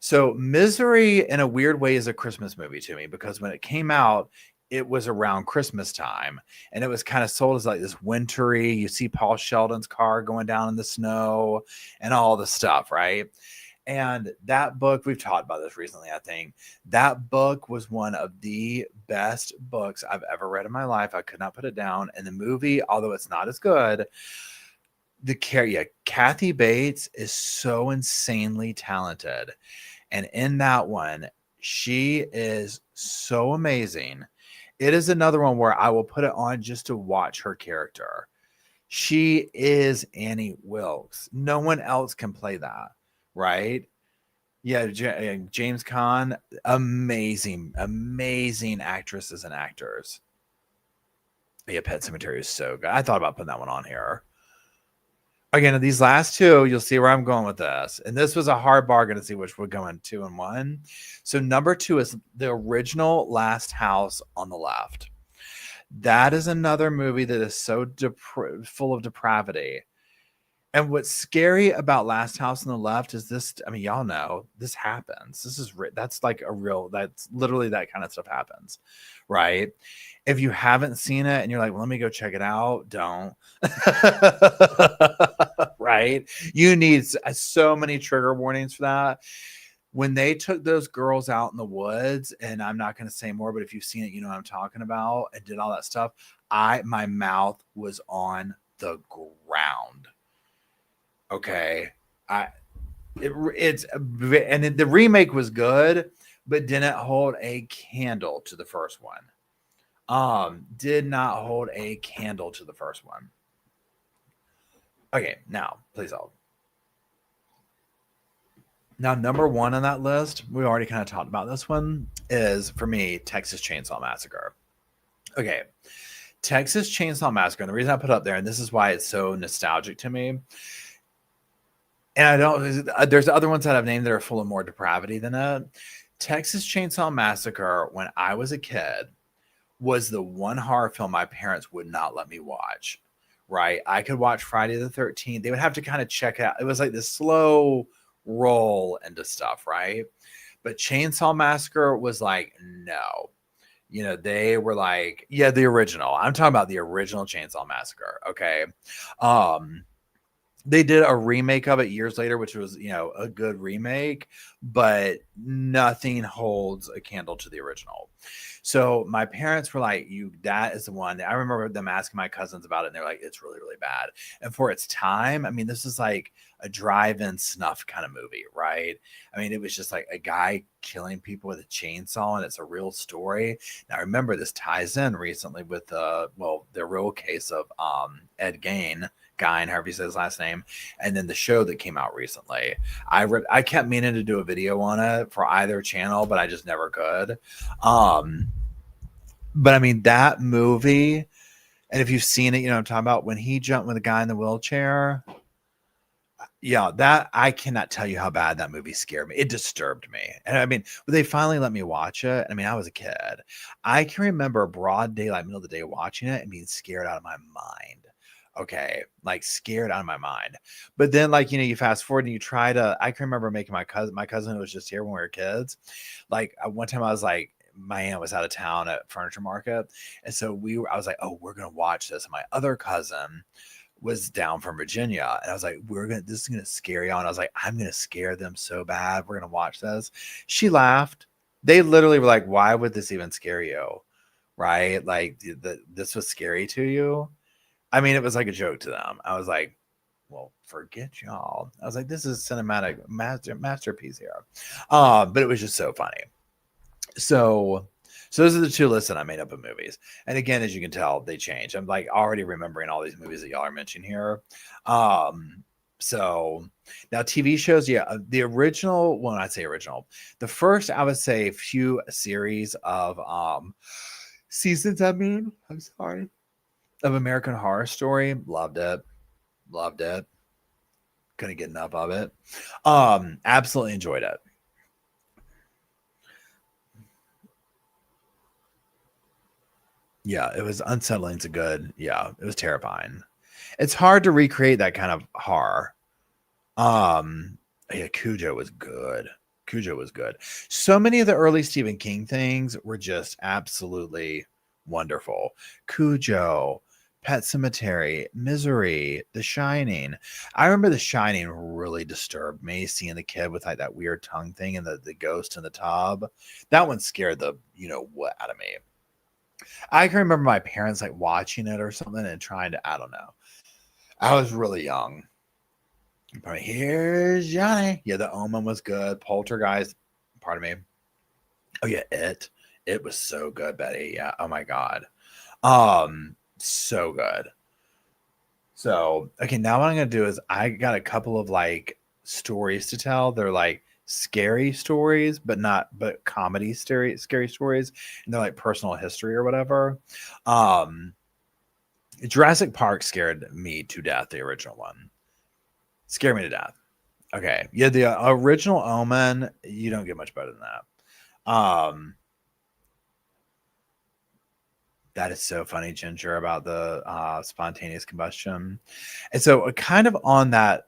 Speaker 2: So Misery in a weird way is a Christmas movie to me because when it came out, it was around Christmas time and it was kind of sold as like this wintry, you see Paul Sheldon's car going down in the snow and all the stuff, right? And that book, we've talked about this recently, I think. That book was one of the best books I've ever read in my life. I could not put it down. And the movie, although it's not as good, Kathy Bates is so insanely talented. And in that one, she is so amazing. It is another one where I will put it on just to watch her character. She is Annie Wilkes. No one else can play that, right? Yeah, James Caan, amazing actresses and actors. Yeah, Pet Sematary is so good. I thought about putting that one on here. Again, these last 2, you'll see where I'm going with this. And this was a hard bargain to see which would go in 2 and 1. So number 2 is the original Last House on the Left. That is another movie that is so full of depravity. And what's scary about Last House on the Left is this. I mean, y'all know this happens. That's like that's literally that kind of stuff happens, right? If you haven't seen it and you're like, well, let me go check it out, don't. Right? You need so many trigger warnings for that. When they took those girls out in the woods, and I'm not going to say more, but if you've seen it, you know what I'm talking about, and did all that stuff, my mouth was on the ground. Okay. The remake was good, but didn't hold a candle to the first one. Did not hold a candle to the first one. Okay, now please hold. Now, number 1 on that list, we already kind of talked about this one, is for me Texas Chainsaw Massacre. Okay, Texas Chainsaw Massacre, and the reason I put it up there, and this is why it's so nostalgic to me, and there's other ones that I've named that are full of more depravity than it. Texas Chainsaw Massacre, when I was a kid, was the one horror film my parents would not let me watch, right? I could watch Friday the 13th. They would have to kind of check it out. It was like this slow roll into stuff, right? But Chainsaw Massacre was like, no. They were like, yeah, the original. I'm talking about the original Chainsaw Massacre, okay? They did a remake of it years later, which was, a good remake, but nothing holds a candle to the original. So my parents were like, that is the one. I remember them asking my cousins about it, and they're like, it's really, really bad. And for its time, I mean, this is like a drive-in snuff kind of movie, right? I mean, it was just like a guy killing people with a chainsaw, and it's a real story. Now, remember, this ties in recently with the real case of Ed Gein, however you say his last name, and then the show that came out recently. I kept meaning to do a video on it for either channel, but I just never could. But I mean, that movie, and if you've seen it, I'm talking about when he jumped with the guy in the wheelchair. Yeah, that I cannot tell you how bad that movie scared me. It disturbed me. And I mean, they finally let me watch it. I mean, I was a kid. I can remember broad daylight, middle of the day, watching it and being scared out of my mind. Okay, like scared out of my mind. But then, like, you fast forward and you try to. I can remember making my cousin who was just here when we were kids. Like, one time I was like, my aunt was out of town at furniture market, and so I was like, oh, we're gonna watch this. And my other cousin was down from Virginia, and I was like, this is gonna scare y'all. And I was like, I'm gonna scare them so bad. We're gonna watch this. She laughed. They literally were like, why would this even scare you? Right? Like, this was scary to you. I mean, it was like a joke to them. I was like, well, forget y'all. I was like, this is cinematic masterpiece here. But it was just so funny. So those are the two lists that I made up of movies. And again, as you can tell, they change. I'm like already remembering all these movies that y'all are mentioning here. So now TV shows, the original, well, I'd say original. The first, I would say, few series of seasons, I'm sorry, of American Horror Story. Loved it. Couldn't get enough of it. Absolutely enjoyed it. Yeah, it was unsettling to good. Yeah, it was terrifying. It's hard to recreate that kind of horror. Cujo was good. So many of the early Stephen King things were just absolutely wonderful. Cujo, Pet Sematary, Misery, The Shining. I remember The Shining really disturbed me, seeing the kid with like that weird tongue thing and the ghost in the tub. That one scared the what out of me. I can remember my parents like watching it or something and trying to, I don't know. I was really young. But here's Johnny. Yeah, The Omen was good. Poltergeist, pardon me. Oh yeah, It was so good, Betty. Yeah. Oh my God. So good. So, okay, now what I'm gonna do is I got a couple of like stories to tell. They're like scary stories, but comedy scary stories, and they're like personal history or whatever. Jurassic Park scared me to death. The original one scared me to death. Okay, yeah, the original Omen. You don't get much better than that. That is so funny, Ginger, about the spontaneous combustion. And so, kind of on that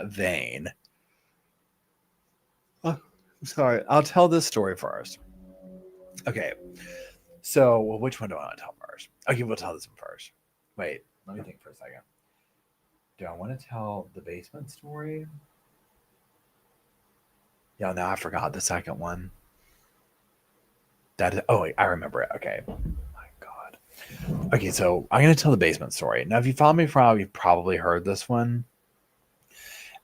Speaker 2: vein. Oh, sorry, I'll tell this story first. Okay, so which one do I want to tell first? Okay, we'll tell this one first. Wait, let me think for a second. Do I want to tell the basement story? Yeah, no, I forgot the second one. Wait, I remember it. Okay. Oh my God. Okay, so I'm going to tell the basement story. Now, if you follow me for a while, you've probably heard this one.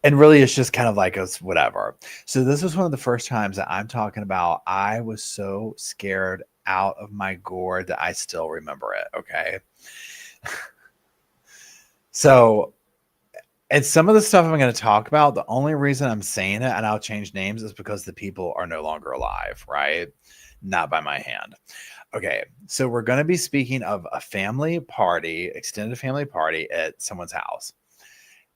Speaker 2: And really, it's just kind of like us, whatever. So this was one of the first times that I'm talking about. I was so scared out of my gourd that I still remember it. Okay. So, and some of the stuff I'm going to talk about, the only reason I'm saying it and I'll change names is because the people are no longer alive, right? Not by my hand. Okay. So we're going to be speaking of a family party, extended family party at someone's house.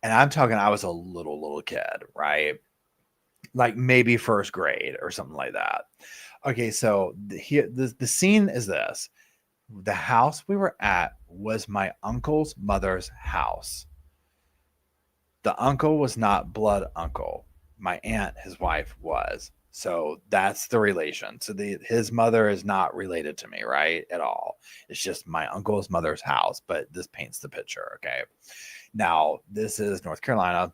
Speaker 2: And I'm talking, I was a little kid, right? Like maybe first grade or something like that. Okay, so the scene is this. The house we were at was my uncle's mother's house. The uncle was not blood uncle. My aunt, his wife, was. So that's the relation. So his mother is not related to me, right? At all. It's just my uncle's mother's house, but this paints the picture, okay? Now, this is North Carolina,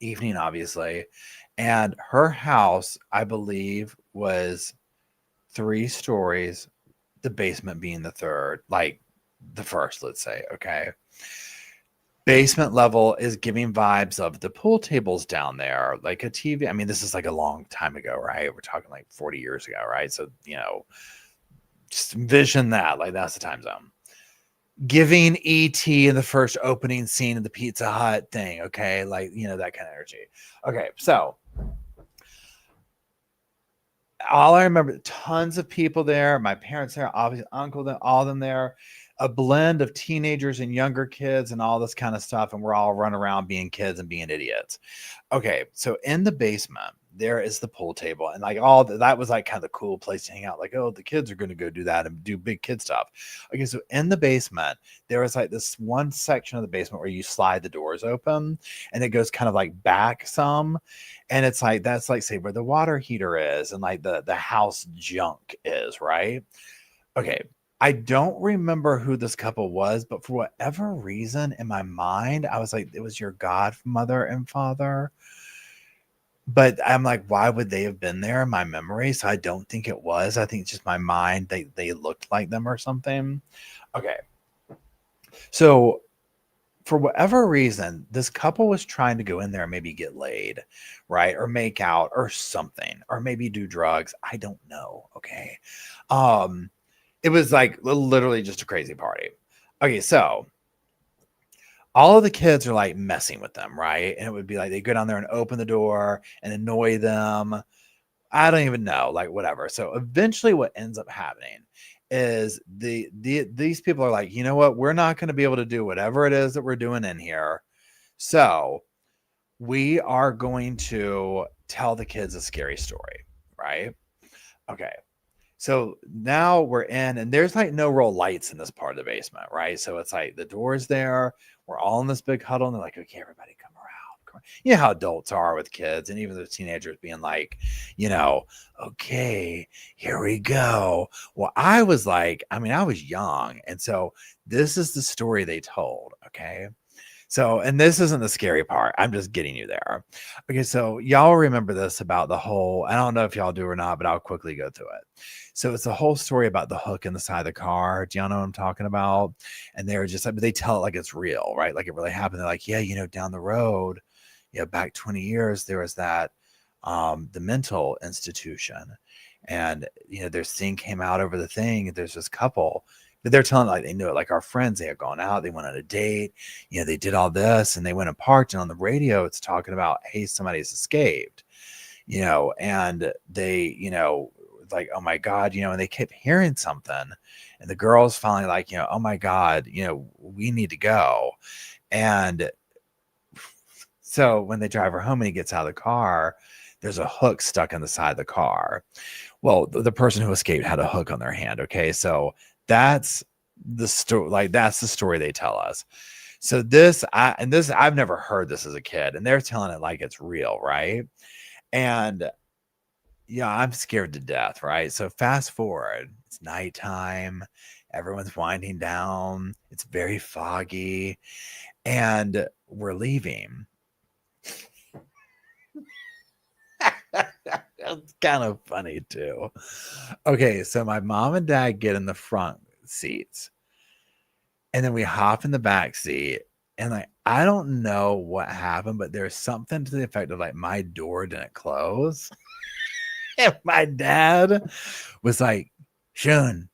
Speaker 2: evening, obviously. And her house, I believe, was 3 stories, the basement being the third, like the first, let's say. Okay. Basement level is giving vibes of the pool tables down there, like a TV. I mean, this is like a long time ago, right? We're talking like 40 years ago, right? So, just envision that. Like, that's the time zone. Giving E.T. in the first opening scene of the Pizza Hut thing, okay? Like, that kind of energy. Okay, so all I remember, tons of people there. My parents there, obviously, uncle there, all of them there. A blend of teenagers and younger kids and all this kind of stuff. And we're all running around being kids and being idiots. Okay, so in the basement, there is the pool table. And like that was like kind of the cool place to hang out. Like, oh, the kids are going to go do that and do big kid stuff. Okay, so in the basement, there was like this one section of the basement where you slide the doors open and it goes kind of like back some. And it's like, that's like, say, where the water heater is and like the house junk is, right? Okay. I don't remember who this couple was, but for whatever reason in my mind, I was like, it was your godmother and father. But I'm like, why would they have been there in my memory? So I don't think it was. I think it's just my mind. They looked like them or something. Okay. So for whatever reason, this couple was trying to go in there and maybe get laid, right? Or make out or something, or maybe do drugs. I don't know. Okay. It was like literally just a crazy party. Okay, so all of the kids are like messing with them, right? And it would be like they go down there and open the door and annoy them. I don't even know, like whatever. So eventually what ends up happening is these people are like, you know what? We're not going to be able to do whatever it is that we're doing in here. So we are going to tell the kids a scary story, right? Okay. So now we're in, and there's like no real lights in this part of the basement, right? So it's like the door's there. We're all in this big huddle, and they're like, okay, everybody come around. Come around. You know how adults are with kids, and even the teenagers being like, okay, here we go. Well, I was like, I was young. And so this is the story they told, okay? So, and this isn't the scary part. I'm just getting you there. Okay, so y'all remember this about the whole, I don't know if y'all do or not, but I'll quickly go through it. So it's a whole story about the hook in the side of the car. Do y'all know what I'm talking about? And they were just like, but they tell it like it's real, right? Like it really happened. They're like, yeah, down the road, back 20 years, there was that, the mental institution. And, their thing came out over the thing. There's this couple. But they're telling like they knew it, like our friends, they had gone out, they went on a date, they did all this and they went and parked. And on the radio, it's talking about, hey, somebody's escaped, and they, like, oh my God, and they kept hearing something. And the girls finally like, oh my God, we need to go. And so when they drive her home and he gets out of the car, there's a hook stuck in the side of the car. Well, the person who escaped had a hook on their hand. Okay. So that's the story. Like that's the story they tell us. So I've never heard this as a kid, and they're telling it like it's real, right? And I'm scared to death, right? So fast forward, it's nighttime, everyone's winding down, it's very foggy, and we're leaving. It's kind of funny too. Okay, so my mom and dad get in the front seats, and then we hop in the back seat, and like I don't know what happened, but there's something to the effect of like my door didn't close. And my dad was like, Shun,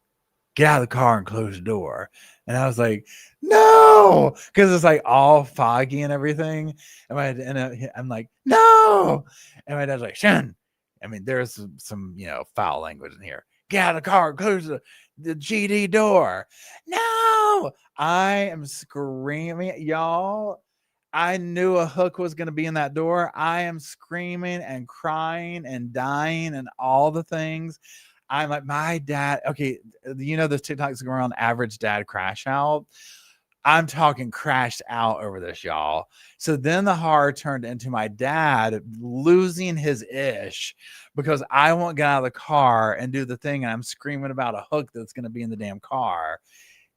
Speaker 2: get out of the car and close the door. And I was like, no, because it's like all foggy and everything. And I'm like, no. And my dad's like, Shun. There's some foul language in here. Get out of the car, close the GD door. No, I am screaming, y'all. I knew a hook was going to be in that door. I am screaming and crying and dying and all the things. I'm like, my dad. Okay, those TikToks going around, average dad crash out. I'm talking crashed out over this, y'all. So then the horror turned into my dad losing his ish because I won't get out of the car and do the thing. And I'm screaming about a hook that's going to be in the damn car,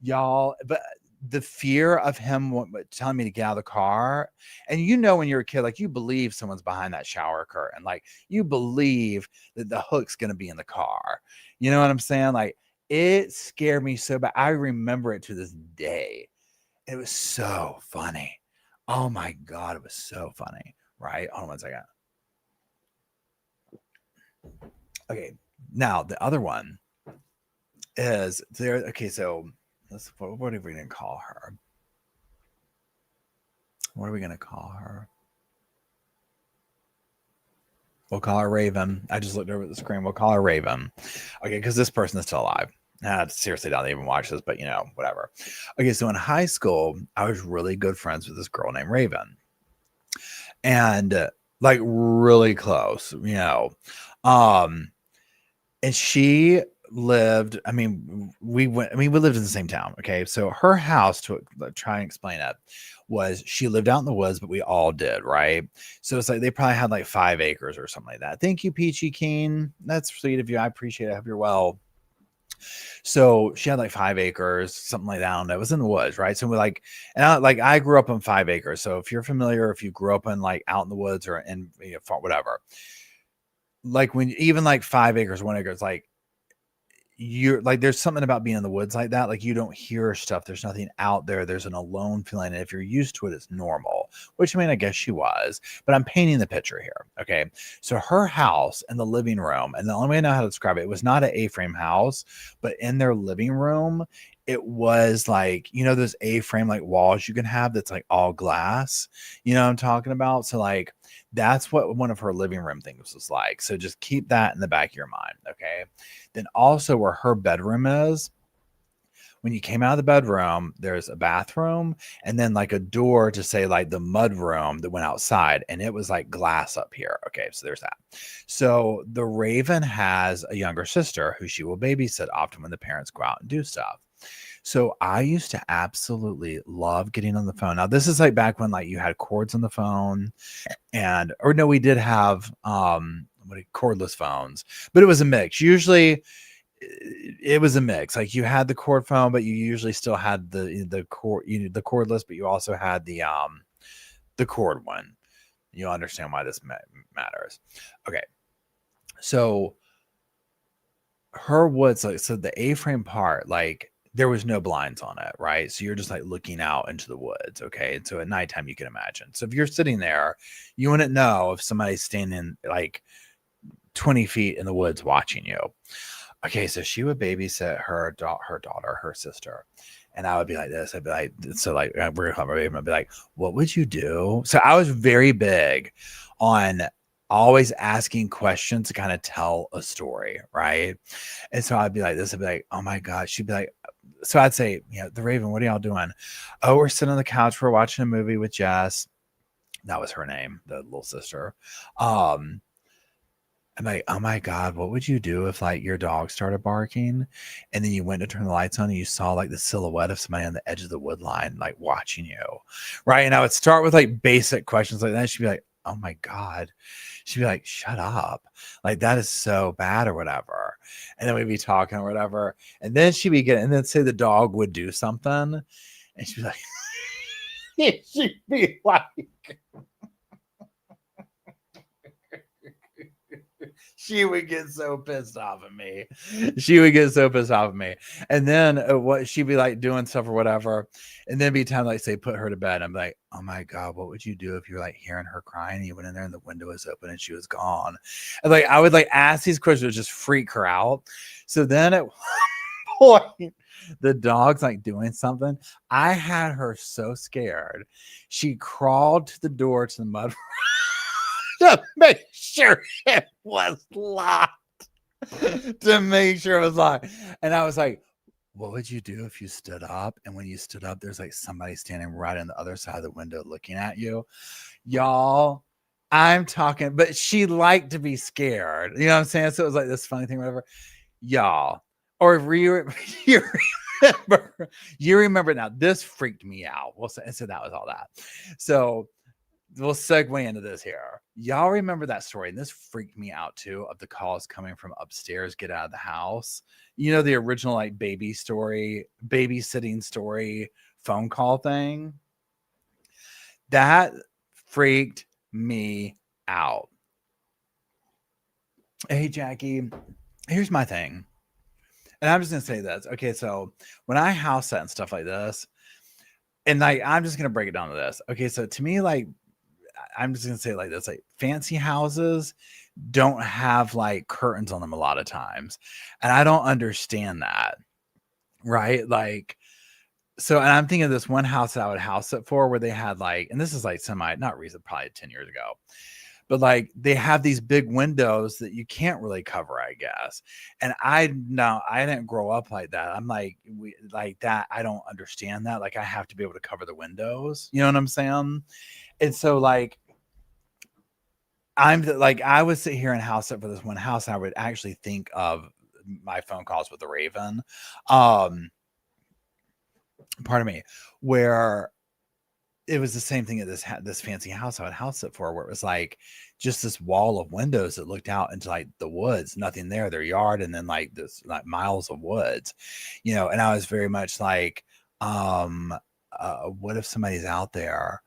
Speaker 2: y'all. But the fear of him telling me to get out of the car. And you know, when you're a kid, like you believe someone's behind that shower curtain, like you believe that the hook's going to be in the car. You know what I'm saying? Like it scared me so bad. I remember it to this day. It was so funny. Oh my God, it was so funny. Right? Hold on 1 second. Okay. Now the other one is there. Okay, so what are we going to call her? What are we going to call her? We'll call her Raven. I just looked over at the screen. We'll call her Raven. Okay, because this person is still alive. I seriously don't even watch this, but whatever. Okay, so in high school, I was really good friends with this girl named Raven. And like really close, and she lived, we lived in the same town. Okay, so her house, to try and explain it, was she lived out in the woods, but we all did, right? So it's like they probably had like 5 acres or something like that. Thank you, Peachy Keen. That's sweet of you. I appreciate it. I hope you're well. So she had like 5 acres, something like that. And it was in the woods, right? So I grew up on 5 acres. So if you're familiar, if you grew up in like out in the woods or in whatever, like when even like 5 acres, 1 acre, it's like you're like there's something about being in the woods like that, like you don't hear stuff, there's nothing out there, there's an alone feeling, and if you're used to it, it's normal, which I guess she was, but I'm painting the picture here. Okay, so her house and the living room, and the only way I know how to describe it was not an A-frame house, but in their living room it was like, those A-frame like walls you can have that's like all glass, what I'm talking about. So like that's what one of her living room things was like. So just keep that in the back of your mind. Okay. Then also where her bedroom is, when you came out of the bedroom, there's a bathroom and then like a door to say like the mud room that went outside, and it was like glass up here. Okay. So there's that. So the Raven has a younger sister who she will babysit often when the parents go out and do stuff. So I used to absolutely love getting on the phone. Now this is like back when like you had cords on the phone, we did have cordless phones, but it was a mix. Usually it was a mix. Like you had the cord phone, but you usually still had the cord, the cordless, but you also had the cord one. You'll understand why this matters. Okay. So her woods, like, so the A-frame part, like there was no blinds on it, right? So you're just like looking out into the woods. Okay. And so at nighttime you can imagine. So if you're sitting there, you wouldn't know if somebody's standing like 20 feet in the woods watching you. Okay. So she would babysit her daughter, her sister. And I would be like this. I'd be like, so like, we're going to be like, what would you do? So I was very big on always asking questions to kind of tell a story, right? And so I'd be like this. I'd be like, oh my God. She'd be like, so I'd say, the Raven, what are y'all doing? Oh, we're sitting on the couch. We're watching a movie with Jess. That was her name, the little sister. I'm like, oh my God, what would you do if like your dog started barking and then you went to turn the lights on and you saw like the silhouette of somebody on the edge of the wood line, like watching you, right? And I would start with like basic questions like that. She'd be like, oh my God. She'd be like, shut up. Like that is so bad or whatever. And then we'd be talking or whatever. And then and then say the dog would do something. And she'd be like, she'd be like, she would get so pissed off at me. And then what she'd be like doing stuff or whatever. And then be time like say, put her to bed. I'm like, oh my God, what would you do if you're like hearing her crying and you went in there and the window was open and she was gone? And like, I would like ask these questions, just freak her out. So then at one point, the dog's like doing something. I had her so scared. She crawled to the door to the mud to make sure it was locked. And I was like, what would you do if you stood up? And when you stood up, there's like somebody standing right on the other side of the window looking at you. Y'all, I'm talking, but she liked to be scared. You know what I'm saying? So it was like this funny thing, whatever. Y'all, or if you remember now, this freaked me out. So that was all that. So we'll segue into this here. Y'all remember that story, and this freaked me out too, of the calls coming from upstairs, get out of the house. The original like babysitting story phone call thing, that freaked me out. Hey, Jackie, here's my thing. And I'm just going to say this. Okay, so when I house set and stuff like this, and like, I'm just going to break it down to this. Okay, so to me, like, I'm just going to say it like this, like fancy houses don't have like curtains on them a lot of times. And I don't understand that. Right? Like, so, and I'm thinking of this one house that I would house it for where they had like, and this is like not recent, probably 10 years ago, but like they have these big windows that you can't really cover, I guess. And I didn't grow up like that. I'm like, like that. I don't understand that. Like I have to be able to cover the windows. You know what I'm saying? And so like, I would sit here and house it for this one house. And I would actually think of my phone calls with the Raven. Pardon me, where it was the same thing at this fancy house I would house it for, where it was like just this wall of windows that looked out into like the woods, nothing there, their yard, and then like this like miles of woods, you know. And I was very much like, what if somebody's out there?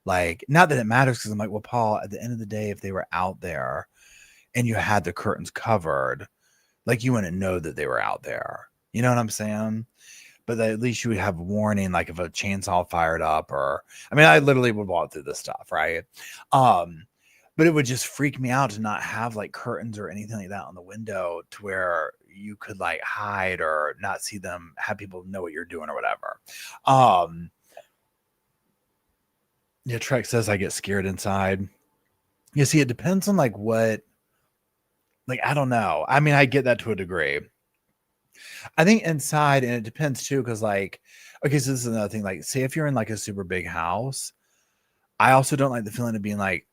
Speaker 2: Like, not that it matters, because I'm like, well, Paul, at the end of the day, if they were out there and you had the curtains covered, like you wouldn't know that they were out there. You know what I'm saying? But at least you would have warning, like if a chainsaw fired up, or I mean, I literally would walk through this stuff, right? But it would just freak me out to not have like curtains or anything like that on the window to where you could like hide or not see them, have people know what you're doing or whatever. Yeah, Trek says I get scared inside. You see, it depends on like what, like, I don't know. I mean, I get that to a degree. I think inside, and it depends too, because like, okay, so this is another thing. Like, say if you're in like a super big house, I also don't like the feeling of being like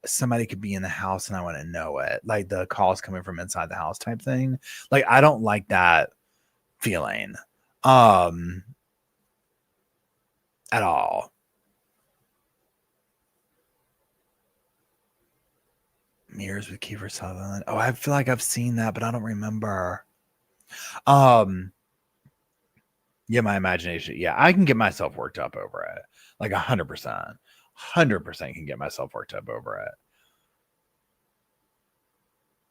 Speaker 2: somebody could be in the house and I want to know it, like the calls coming from inside the house type thing. Like, I don't like that feeling, at all. Mirrors with Kiefer Sutherland. Oh, I feel like I've seen that, but I don't remember. Um, Yeah, my imagination. Yeah, I can get myself worked up over it. Like 100%. 100% can get myself worked up over it.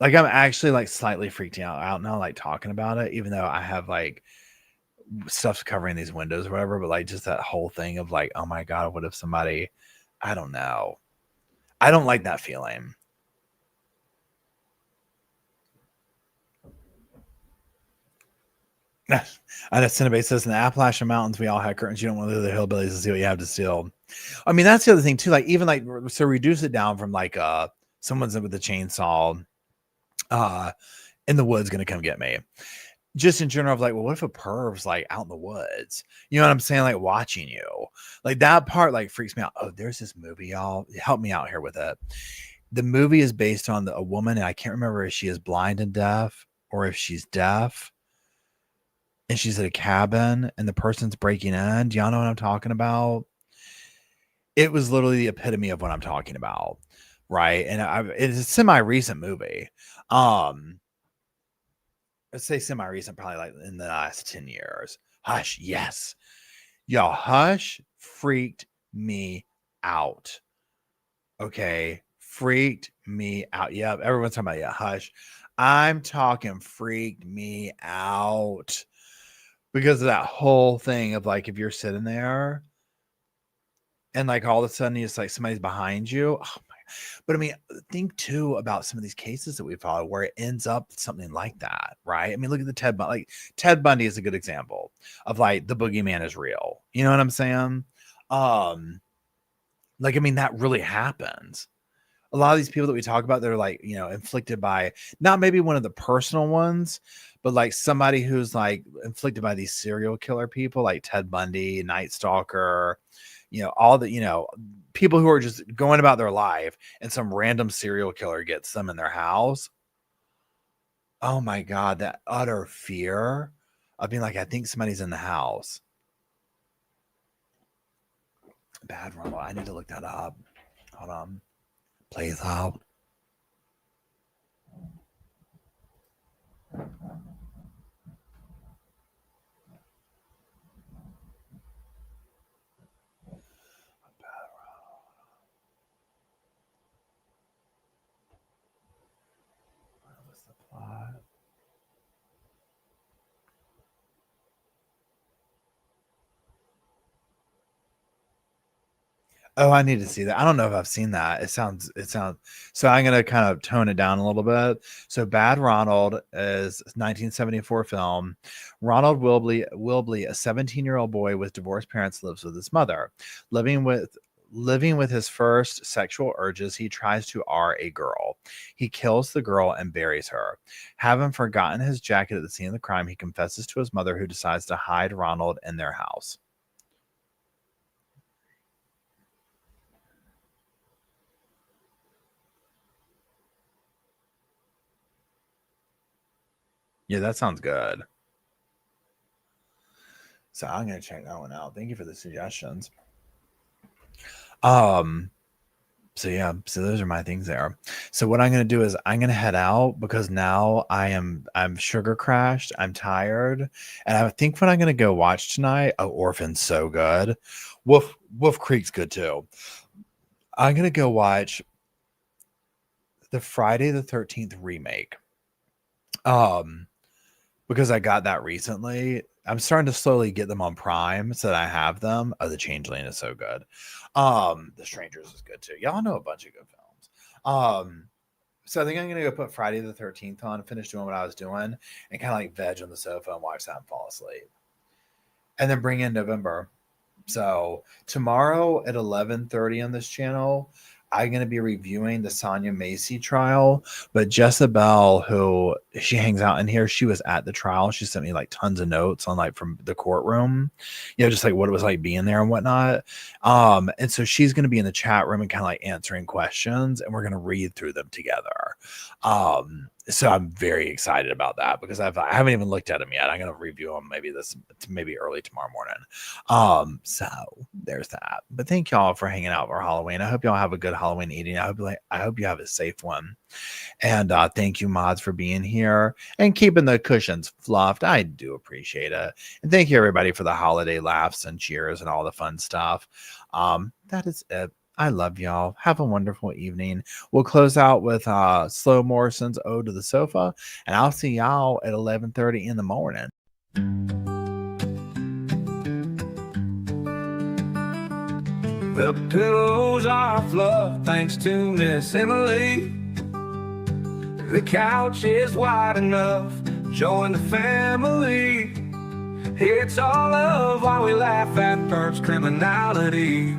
Speaker 2: Like I'm actually like slightly freaked out now, like talking about it, even though I have like stuff covering these windows or whatever, but like just that whole thing of like, oh my God, what if somebody, I don't know. I don't like that feeling. I know Cinnabase says in the Appalachian Mountains, we all had curtains. You don't want to leave the hillbillies to see what you have to steal. I mean, that's the other thing too. Like even like, so reduce it down from like someone's with a chainsaw in the woods gonna come get me. Just in general of like, well, what if a perv's like out in the woods? You know what I'm saying? Like watching you. Like that part like freaks me out. Oh, there's this movie, y'all. Help me out here with it. The movie is based on a woman, and I can't remember if she is blind and deaf or if she's deaf. And she's at a cabin and the person's breaking in. Do y'all know what I'm talking about? It was literally the epitome of what I'm talking about. Right. And it's a semi-recent movie. Let's say semi-recent, probably like in the last 10 years. Hush, yes. Y'all, Hush freaked me out. Okay. Freaked me out. Yeah, everyone's talking about, yeah, Hush. I'm talking freaked me out because of that whole thing of like, if you're sitting there and like all of a sudden it's like somebody's behind you. Oh my, but I mean, think too about some of these cases that we follow where it ends up something like that, right? I mean, look at the Ted Bundy. Like Ted Bundy is a good example of like the boogeyman is real. You know what I'm saying? Like, I mean, that really happens. A lot of these people that we talk about, they're like, you know, inflicted by not maybe one of the personal ones, but like somebody who's like inflicted by these serial killer people like Ted Bundy, Night Stalker, you know, all the, you know, people who are just going about their life and some random serial killer gets them in their house. Oh my God, that utter fear of being like, I think somebody's in the house. Bad rumble. I need to look that up. Hold on. Plays out. Oh, I need to see that. I don't know if I've seen that. It sounds so I'm gonna kind of tone it down a little bit. So Bad Ronald is 1974 film. Ronald Wilby, a 17-year-old boy with divorced parents, lives with his mother. Living with his first sexual urges, he tries to R a girl. He kills the girl and buries her. Having forgotten his jacket at the scene of the crime, he confesses to his mother, who decides to hide Ronald in their house. Yeah, that sounds good. So I'm gonna check that one out. Thank you for the suggestions. So yeah, so those are my things there. So what I'm gonna do is I'm gonna head out because now I'm sugar crashed. I'm tired, and I think what I'm gonna go watch tonight. Oh, Orphan's so good. Wolf Creek's good too. I'm gonna go watch the Friday the 13th remake. Because I got that recently. I'm starting to slowly get them on Prime so that I have them. Oh, The Changeling is so good. The Strangers is good too. Y'all know a bunch of good films. So I think I'm gonna go put Friday the 13th on, finish doing what I was doing, and kind of like veg on the sofa and watch that and fall asleep. And then bring in November. So tomorrow at 11:30 on this channel, I'm going to be reviewing the Sonia Macy trial, but Jezebel, who she hangs out in here, she was at the trial. She sent me like tons of notes on like from the courtroom, just like what it was like being there and whatnot. And so she's going to be in the chat room and kind of like answering questions, and we're going to read through them together. So I'm very excited about that because I haven't even looked at them yet. I'm going to review them maybe early tomorrow morning. So there's that. But thank y'all for hanging out for Halloween. I hope y'all have a good Halloween eating. I hope you have a safe one. And thank you, mods, for being here and keeping the cushions fluffed. I do appreciate it. And thank you, everybody, for the holiday laughs and cheers and all the fun stuff. That is it. I love y'all. Have a wonderful evening. We'll close out with Slow Morrison's Ode to the Sofa, and I'll see y'all at 11:30 in the morning.
Speaker 1: The pillows are fluffed thanks to Miss Emily. The couch is wide enough. Join the family. It's all love while we laugh at Perp's criminalities.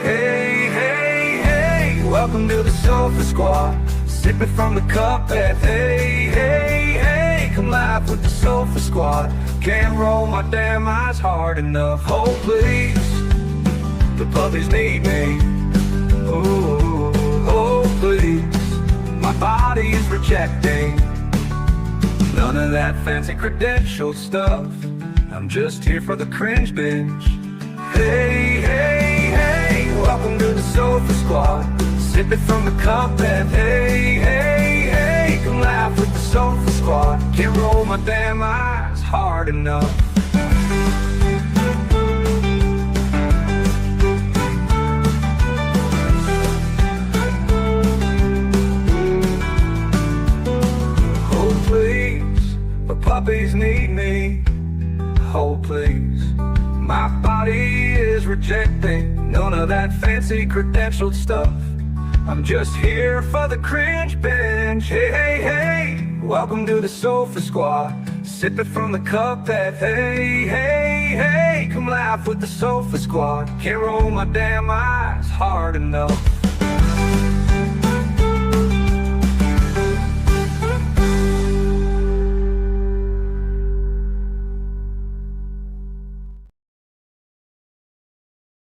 Speaker 1: Hey, hey, hey, welcome to the Sofa Squad. Sipping from the cup at hey, hey, hey, come laugh with the Sofa Squad. Can't roll my damn eyes hard enough. Oh, please, the puppies need me. Oh, oh, please, my body is rejecting none of that fancy credential stuff. I'm just here for the cringe binge. Hey, hey, hey, welcome to the Sofa Squad. Sipping from the cup and hey, hey, hey, come laugh with the Sofa Squad. Can't roll my damn eyes hard enough. Oh please, the puppies need me. Oh please, my body is rejecting none of that fancy credentialed stuff. I'm just here for the cringe binge. Hey, hey, hey, welcome to the Sofa Squad. Sipping from the cup that hey, hey, hey, come laugh with the Sofa Squad. Can't roll my damn eyes hard enough.